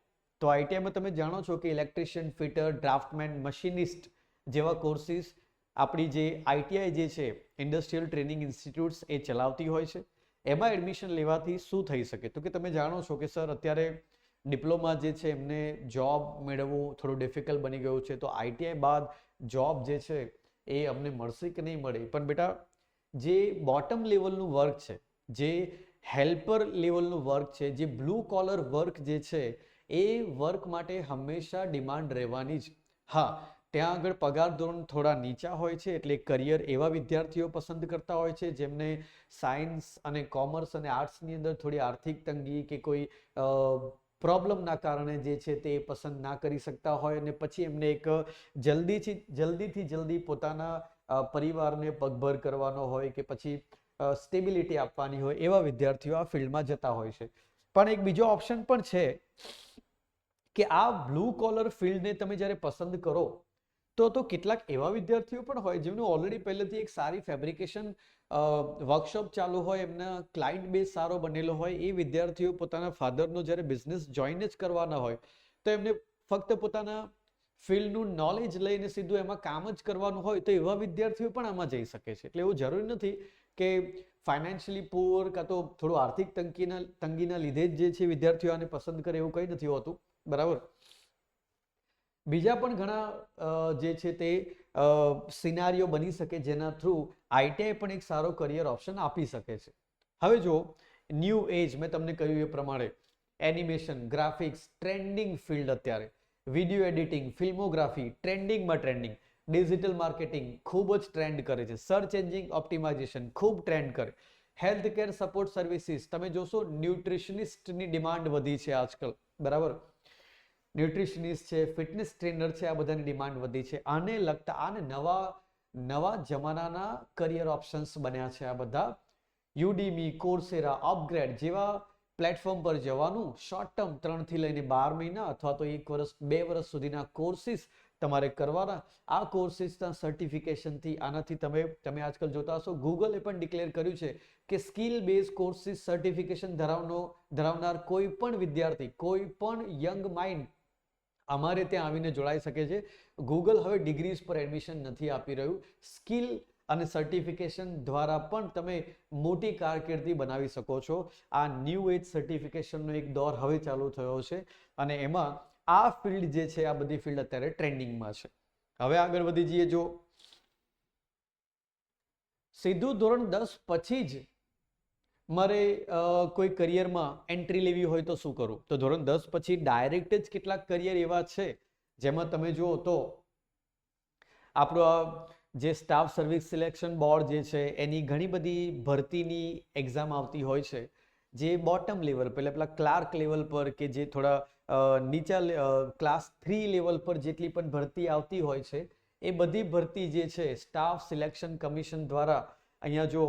તો આઈટીઆઈમાં તમે જાણો છો કે ઇલેક્ટ્રિશિયન, ફિટર, ડ્રાફ્ટમેન, મશીનિસ્ટ જેવા કોર્સિસ આપણી જે આઈટીઆઈ જે છે ઇન્ડસ્ટ્રીયલ ટ્રેનિંગ ઇન્સ્ટિટ્યૂટ્સ એ ચલાવતી હોય છે. એમાં એડમિશન લેવાથી શું થઈ શકે? તો કે તમે જાણો છો કે સર અત્યારે ડિપ્લોમા જે છે એમને જોબ મેળવવું થોડું ડિફિકલ્ટ બની ગયું છે, તો આઈટીઆઈ બાદ જોબ જે છે એ અમને મળશે કે નહીં મળે? પણ બેટા, જે બોટમ લેવલનું વર્ક છે, જે હેલ્પર લેવલનું વર્ક છે, જે બ્લુ કોલર વર્ક જે છે, એ વર્ક માટે હંમેશા ડિમાન્ડ રહેવાની જ. હા, ત્યાં આગળ પગાર ધોરણ થોડા નીચા હોય છે, એટલે કરિયર એવા વિદ્યાર્થીઓ પસંદ કરતા હોય છે જેમને સાયન્સ અને કોમર્સ અને આર્ટ્સની અંદર થોડી આર્થિક તંગી કે કોઈ પ્રોબ્લેમના કારણે જે છે તે પસંદ ના કરી શકતા હોય, અને પછી એમને એક જલ્દીથી જલ્દી પોતાના પરિવારને પગભર કરવાનો હોય કે પછી સ્ટેબિલિટી આપવાની હોય, એવા વિદ્યાર્થીઓ આ ફિલ્ડમાં જતા હોય છે. પણ એક બીજો ઓપ્શન પણ છે કે આ બ્લુ કોલર ફિલ્ડને તમે જ્યારે પસંદ કરો તો કેટલાક એવા વિદ્યાર્થીઓ પણ હોય જેમનું ઓલરેડી પહેલેથી એક સારી ફેબ્રિકેશન વર્કશોપ ચાલુ હોય, એમના ક્લાયન્ટ બેઝ સારો બનેલો હોય, એ વિદ્યાર્થીઓ પોતાના ફાધરનો જ્યારે બિઝનેસ જોઈન જ કરવાના હોય તો એમને ફક્ત પોતાના ફિલ્ડનું નોલેજ લઈને સીધું એમાં કામ જ કરવાનું હોય, તો એવા વિદ્યાર્થીઓ પણ આમાં જઈ શકે છે. એટલે એવું જરૂરી નથી કે ફાઇનાન્શિયલી પુઅર કાં તો થોડું આર્થિક તંગીના લીધે જ જે છે વિદ્યાર્થીઓ આને પસંદ કરે, એવું કંઈ નથી હોતું, બરાબર. બીજા પણ ઘણા જે છે તે સિનારીઓ બની શકે જેના થ્રુ આઈટીઆઈ પણ એક સારો કરિયર ઓપ્શન આપી શકે છે. હવે જો ન્યૂ એજ, મેં તમને કહ્યું એ પ્રમાણે એનિમેશન, ગ્રાફિક્સ, ટ્રેન્ડિંગ ફિલ્ડ અત્યારે, વિડીયો એડિટિંગ, ફિલ્મોગ્રાફી, ટ્રેન્ડિંગમાં ટ્રેન્ડિંગ, ડિજિટલ માર્કેટિંગ ખૂબ જ ટ્રેન્ડ કરે છે, સર્ચ એન્જિન ઓપ્ટિમાઇઝેશન ખૂબ ટ્રેન્ડ કરે, હેલ્થ કેર સપોર્ટ સર્વિસીસ, તમે જોશો ન્યુટ્રિશનિસ્ટની ડિમાન્ડ વધી છે આજકાલ, બરાબર. ન્યુટ્રિશનિસ્ટ છે, ફિટનેસ ટ્રેનર છે, આ બધાની ડિમાન્ડ વધી છે. આને લગતા આને નવા જમાનાના કરિયર ઓપ્શન્સ બન્યા છે આ બધા. યુડીમી, કોર્સેરા, અપગ્રેડ જેવા પ્લેટફોર્મ પર જવાનું, શોર્ટ ટર્મ 3 થી લઈને 12 મહિના અથવા તો 1 વર્ષ 2 વર્ષ સુધીના કોર્સિસ તમારે કરવાના. આ કોર્સિસના સર્ટિફિકેશનથી, આનાથી તમે આજકાલ જોતા હશો ગૂગલે પણ ડિક્લેર કર્યું છે કે સ્કિલ બેઝ કોર્સિસ સર્ટિફિકેશન ધરાવનાર કોઈ પણ વિદ્યાર્થી, કોઈ પણ યંગ માઇન્ડ અમારે ત્યાં આવીને જોડાઈ શકે છે. ગૂગલ હવે ડિગ્રીઝ પર એડમિશન નથી આપી રહ્યું, સ્કિલ અને સર્ટિફિકેશન દ્વારા પણ તમે મોટી કારકિર્દી બનાવી શકો છો. આ ન્યૂ એજ સર્ટિફિકેશનનો એક દોર હવે ચાલુ થયો છે, અને એમાં આ ફિલ્ડ જે છે, આ બધી ફિલ્ડ અત્યારે ટ્રેન્ડિંગમાં છે. હવે આગળ વધી જઈએ. જો સીધું ધોરણ 10 પછી જ મારે કોઈ કરિયરમાં એન્ટ્રી લેવી હોય તો શું કરું? તો ધોરણ 10 પછી ડાયરેક્ટ જ કેટલાક કરિયર એવા છે જેમાં તમે જુઓ તો આપણો જે સ્ટાફ સર્વિસ સિલેક્શન બોર્ડ જે છે એની ઘણી બધી ભરતીની એક્ઝામ આવતી હોય છે, જે બોટમ લેવલ પર, પેલા ક્લાર્ક લેવલ પર કે જે થોડા નીચા ક્લાસ 3 લેવલ પર જેટલી પણ ભરતી આવતી હોય છે, એ બધી ભરતી જે છે સ્ટાફ સિલેક્શન કમિશન દ્વારા અહીંયા જો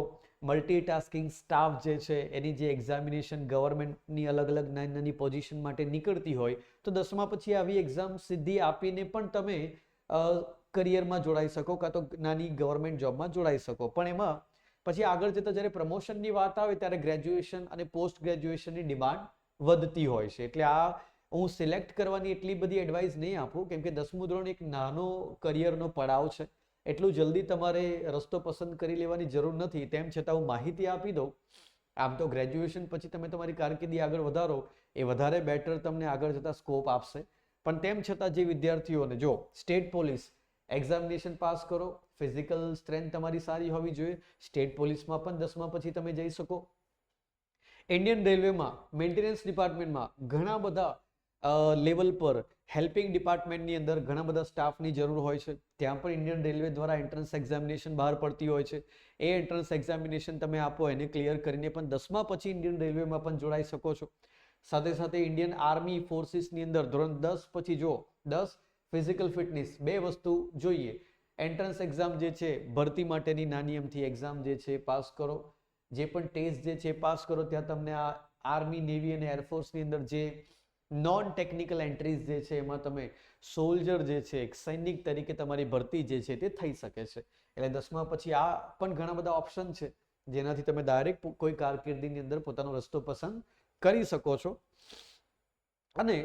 મલ્ટીટાસ્કિંગ સ્ટાફ જે છે એની જે એક્ઝામિનેશન ગવર્મેન્ટની અલગ અલગ નાની પોઝિશન માટે નીકળતી હોય, તો 10મા પછી આવી એક્ઝામ સીધી આપીને પણ તમે કરિયરમાં જોડાઈ શકો, કાં તો નાની ગવર્મેન્ટ જોબમાં જોડાઈ શકો. પણ એમાં પછી આગળ જતા જ્યારે પ્રમોશનની વાત આવે ત્યારે ગ્રેજ્યુએશન અને પોસ્ટ ગ્રેજ્યુએશનની ડિમાન્ડ વધતી હોય છે. એટલે આ હું સિલેક્ટ કરવાની એટલી બધી એડવાઇસ નહીં આપું, કેમ કે 10મું ધોરણ એક નાનો કરિયરનો પડાવ છે, એટલું જલ્દી તમારે રસ્તો પસંદ કરી લેવાની જરૂર નથી. તેમ છતાં હું માહિતી આપી દઉં આમ તો ગ્રેજ્યુએશન પછી તમે તમારી કારકિર્દી આગળ વધારો એ વધારે બેટર તમને આગળ જતા સ્કોપ આપશે, પણ તેમ છતાં જે વિદ્યાર્થીઓને જો સ્ટેટ પોલીસ એક્ઝામિનેશન પાસ કરો, ફિઝિકલ સ્ટ્રેન્થ તમારી સારી હોવી જોઈએ, સ્ટેટ પોલીસમાં પણ 10મા પછી તમે જઈ શકો. ઇન્ડિયન રેલવેમાં મેન્ટેનન્સ ડિપાર્ટમેન્ટમાં ઘણા બધા લેવલ પર હેલ્પિંગ ડિપાર્ટમેન્ટની અંદર ઘણા બધા સ્ટાફની જરૂર હોય છે, ત્યાં પણ ઇન્ડિયન રેલવે દ્વારા એન્ટ્રન્સ એક્ઝામિનેશન બહાર પડતી હોય છે. એ એન્ટ્રન્સ એક્ઝામિનેશન તમે આપો, એને ક્લિયર કરીને પણ 10મા પછી ઇન્ડિયન રેલવેમાં પણ જોડાઈ શકો છો. સાથે સાથે ઇન્ડિયન આર્મી ફોર્સિસની અંદર ધોરણ 10 પછી જો 10 ફિઝિકલ ફિટનેસ 2 વસ્તુ જોઈએ. એન્ટ્રન્સ એક્ઝામ જે છે ભરતી માટેની નાની અમથી એક્ઝામ જે છે પાસ કરો, જે પણ ટેસ્ટ જે છે પાસ કરો, ત્યાં તમને આ આર્મી, નેવી અને એરફોર્સની અંદર જે નોન ટેકનિકલ એન્ટ્રીઝ જે છે એમાં તમે સોલ્જર જે છે એક સૈનિક તરીકે તમારી ભરતી જે છે તે થઈ શકે છે. એટલે 10મા પછી આ પણ ઘણા બધા ઓપ્શન છે જેનાથી તમે ડાયરેક્ટ કોઈ કારકિર્દીની અંદર પોતાનો રસ્તો પસંદ કરી શકો છો. અને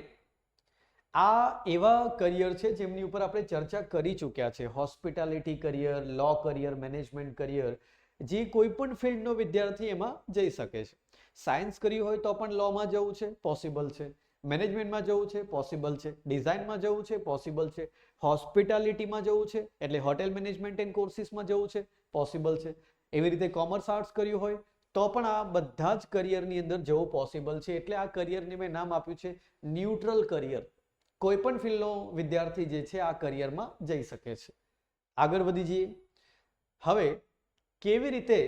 આ એવા કરિયર છે જેમની ઉપર આપણે ચર્ચા કરી ચૂક્યા છે. હોસ્પિટાલિટી કરિયર, લો કરિયર, મેનેજમેન્ટ કરિયર, જે કોઈ પણ ફિલ્ડનો વિદ્યાર્થી એમાં જઈ શકે છે. સાયન્સ કર્યું હોય તો પણ લોમાં જવું છે, પોસિબલ છે. મેનેજમેન્ટમાં જવું છે, પોસિબલ છે. ડિઝાઇનમાં જવું છે, પોસિબલ છે. હોસ્પિટાલિટીમાં જવું છે એટલે હોટેલ મેનેજમેન્ટ એન્ડ કોર્સિસમાં જવું છે, પોસિબલ છે. એવી રીતે કોમર્સ આર્ટ્સ કર્યું હોય તો પણ આ બધા જ કરિયરની અંદર જવું પોસિબલ છે. એટલે આ કરિયરને મેં નામ આપ્યું છે ન્યુટ્રલ કરિયર. કોઈ પણ ફિલ્ડનો વિદ્યાર્થી જે છે આ કરિયરમાં જઈ શકે છે. આગળ વધી જઈએ. હવે કેવી રીતે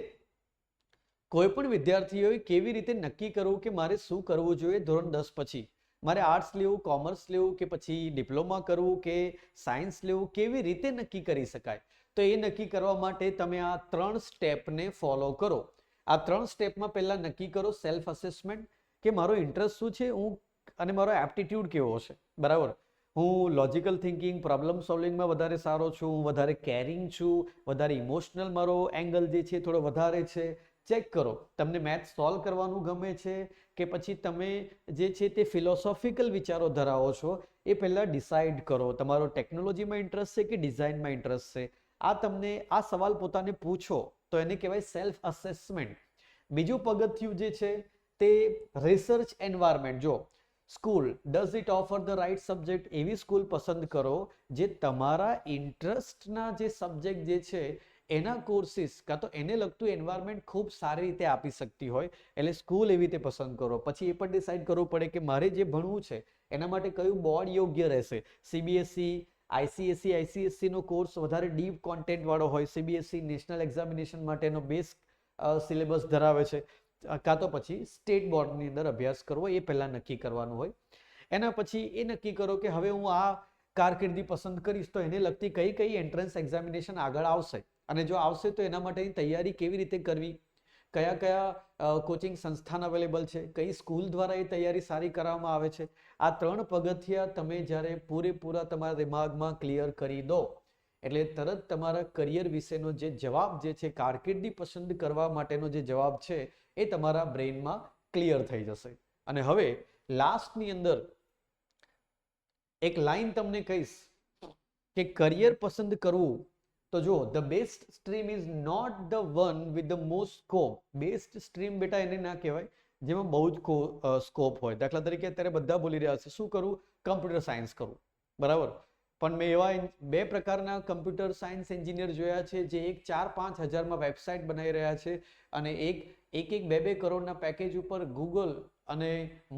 કોઈ પણ વિદ્યાર્થીઓએ કેવી રીતે નક્કી કરવું કે મારે શું કરવું જોઈએ ધોરણ 10 પછી, મારે આર્ટ્સ લેવું, કોમર્સ લેવું કે પછી ડિપ્લોમા કરવું કે સાયન્સ લેવું, કેવી રીતે નક્કી કરી શકાય? તો એ નક્કી કરવા માટે તમે આ 3 સ્ટેપને ફોલો કરો. આ 3 સ્ટેપમાં પહેલા નક્કી કરો સેલ્ફ અસેસમેન્ટ, કે મારો ઇન્ટરેસ્ટ શું છે, હું અને મારો એપ્ટિટ્યૂડ કેવો છે. બરાબર, હું લોજિકલ થિંકિંગ, પ્રોબ્લેમ સોલ્વિંગમાં વધારે સારો છું, હું વધારે કેરિંગ છું, વધારે ઇમોશનલ મારો એંગલ જે છે થોડો વધારે છે. ચેક કરો તમને મેથ્સ સોલ્વ કરવાનું ગમે છે કે પછી તમે જે છે તે ફિલોસોફિકલ વિચારો ધરાવો છો. એ પહેલાં ડિસાઇડ કરો તમારો ટેકનોલોજીમાં ઇન્ટરેસ્ટ છે કે ડિઝાઇનમાં ઇન્ટરેસ્ટ છે. આ તમને આ સવાલ પોતાને પૂછો તો એને કહેવાય સેલ્ફ અસેસમેન્ટ. બીજું પગથિયું જે છે તે રિસર્ચ એન્વાયરમેન્ટ. જો school does it offer the right subject, એવી સ્કૂલ પસંદ કરો જે તમારા ઇન્ટરેસ્ટના જે સબ્જેક્ટ જે છે એના કોર્સિસ કાં તો એને લગતું એન્વાયરમેન્ટ ખૂબ સારી રીતે આપી શકતી હોય, એટલે સ્કૂલ એવી રીતે પસંદ કરો. પછી એ પણ ડિસાઇડ કરવું પડે કે મારે જે ભણવું છે એના માટે કયું બોર્ડ યોગ્ય રહેશે. CBSE, ICSE નો કોર્સ વધારે ડીપ કોન્ટેન્ટ વાળો હોય, CBSE નેશનલ એક્ઝામિનેશન માટેનો બેઝ સિલેબસ ધરાવે છે, કાં તો પછી સ્ટેટ બોર્ડની અંદર અભ્યાસ કરવો, એ પહેલાં નક્કી કરવાનું હોય. એના પછી એ નક્કી કરો કે હવે હું આ કારકિર્દી પસંદ કરીશ તો એને લગતી કઈ કઈ એન્ટ્રન્સ એક્ઝામિનેશન આગળ આવશે, અને જો આવશે તો એના માટેની તૈયારી કેવી રીતે કરવી, કયા કયા કોચિંગ સંસ્થાન અવેલેબલ છે, કઈ સ્કૂલ દ્વારા એ તૈયારી સારી કરવામાં આવે છે. આ 3 પગથિયા તમે જ્યારે પૂરેપૂરા તમારા દિમાગમાં ક્લિયર કરી દો એટલે તરત તમારા કરિયર વિશેનો જે જવાબ જે છે, કારકિર્દી પસંદ કરવા માટેનો જે જવાબ છે એ તમારા બ્રેઇનમાં ક્લિયર થઈ જશે. અને હવે લાસ્ટની અંદર એક લાઈન તમને કહીશ કે કરિયર પસંદ કરવું તો જો the best stream is not the one with the most scope. Best stream બેટા એને ના કહેવાય જેમાં બહુ જ સ્કોપ હોય. દાખલા તરીકે અત્યારે બધા બોલી રહ્યા છે શું કરવું, કમ્પ્યુટર સાયન્સ કરવું, બરાબર. પણ મેં એવા 2 પ્રકારના કમ્પ્યુટર સાયન્સ એન્જિનિયર જોયા છે જે 4-5 હજારમાં વેબસાઇટ બનાવી રહ્યા છે અને એક 2 કરોડના પેકેજ ઉપર ગૂગલ અને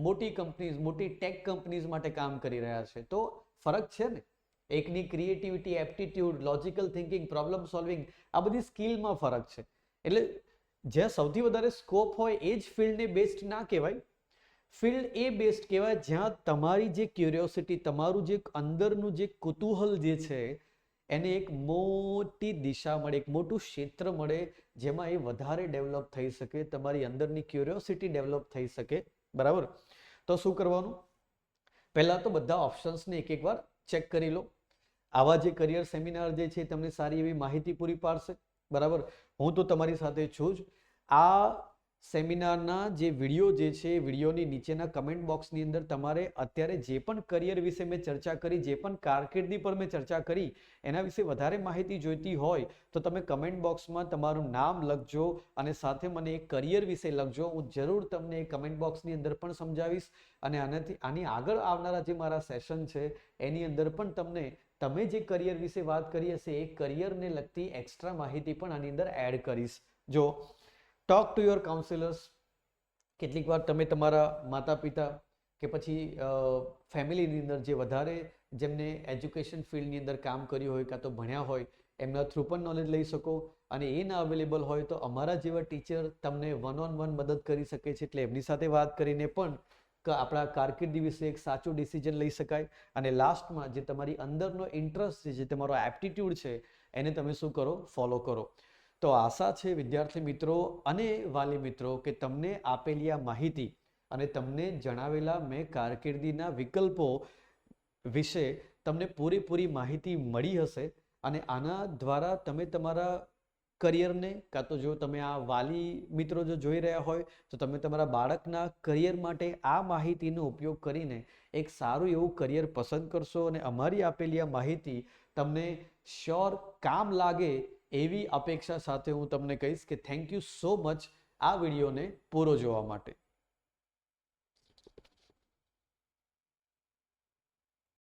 મોટી કંપનીઝ, મોટી ટેક કંપનીઝ માટે કામ કરી રહ્યા છે. તો ફરક છે ને, એકની creativity, aptitude, logical thinking, problem solving, આ બધી સ્કિલમાં ફરક છે. એટલે જ્યાં સૌથી વધારે સ્કોપ હોય એ જ ફિલ્ડને બેસ્ટ ના કહેવાય. ફિલ્ડ એ બેસ્ટ કહેવાય જ્યાં તમારી જે ક્યુરિયોસિટી, તમારું જે અંદરનું જે કુતૂહલ જે છે એને એક મોટી દિશા મળે, એક મોટું ક્ષેત્ર મળે જેમાં એ વધારે ડેવલપ થઈ શકે, તમારી અંદરની ક્યુરિયોસિટી ડેવલપ થઈ શકે. બરાબર, તો શું કરવાનું? પહેલા તો બધા ઓપ્શન્સને એક વાર ચેક કરી લો. આવા જે કરિયર સેમિનાર જે છે તમને સારી એવી માહિતી પૂરી પાડશે. બરાબર, હું તો તમારી સાથે છું જ. આ સેમિનારના જે વિડીયો જે છે એ વિડીયોની નીચેના કમેન્ટ બોક્સની અંદર તમારે અત્યારે જે પણ કરિયર વિશે મેં ચર્ચા કરી, જે પણ કારકિર્દી પર મેં ચર્ચા કરી, એના વિશે વધારે માહિતી જોઈતી હોય તો તમે કમેન્ટ બોક્સમાં તમારું નામ લખજો અને સાથે મને એક કરિયર વિશે લખજો. હું જરૂર તમને એ કમેન્ટ બોક્સની અંદર પણ સમજાવીશ અને આની આગળ આવનારા જે મારા સેશન છે એની અંદર પણ તમે જે કરિયર વિશે વાત કરી હશે એ કરિયરને લગતી એક્સ્ટ્રા માહિતી પણ આની અંદર એડ કરીશ. જો ટોક ટુ યોર કાઉન્સિલર્સ, કેટલીક વાર તમે તમારા માતા પિતા કે પછી ફેમિલીની અંદર જે વધારે જેમને એજ્યુકેશન ફિલ્ડની અંદર કામ કર્યું હોય કાં તો ભણ્યા હોય એમના થ્રુ પણ નોલેજ લઈ શકો. અને એ ના અવેલેબલ હોય તો અમારા જેવા ટીચર તમને વન ઓન વન મદદ કરી શકે છે, એટલે એમની સાથે વાત કરીને પણ આપણા કારકિર્દી વિશે એક સાચું ડિસિઝન લઈ શકાય. અને લાસ્ટમાં જે તમારી અંદરનો ઇન્ટરેસ્ટ છે, જે તમારો એપ્ટિટ્યૂડ છે, એને તમે શું કરો, ફોલો કરો. તો આશા છે વિદ્યાર્થી મિત્રો અને વાલી મિત્રો કે તમને આપેલી આ માહિતી અને તમને જણાવેલા મેં કારકિર્દીના વિકલ્પો વિશે તમને પૂરેપૂરી માહિતી મળી હશે. અને આના દ્વારા તમે તમારા કરિયરને, કાં તો જો તમે આ વાલી મિત્રો જો જોઈ રહ્યા હોય તો તમે તમારા બાળકના કરિયર માટે આ માહિતીનો ઉપયોગ કરીને એક સારું એવું કરિયર પસંદ કરશો. અને અમારી આપેલી આ માહિતી તમને શ્યોર કામ લાગે એવી અપેક્ષા સાથે હું તમને કહીશ કે થેન્ક યુ સો મચ આ વિડીયોને પૂરો જોવા માટે.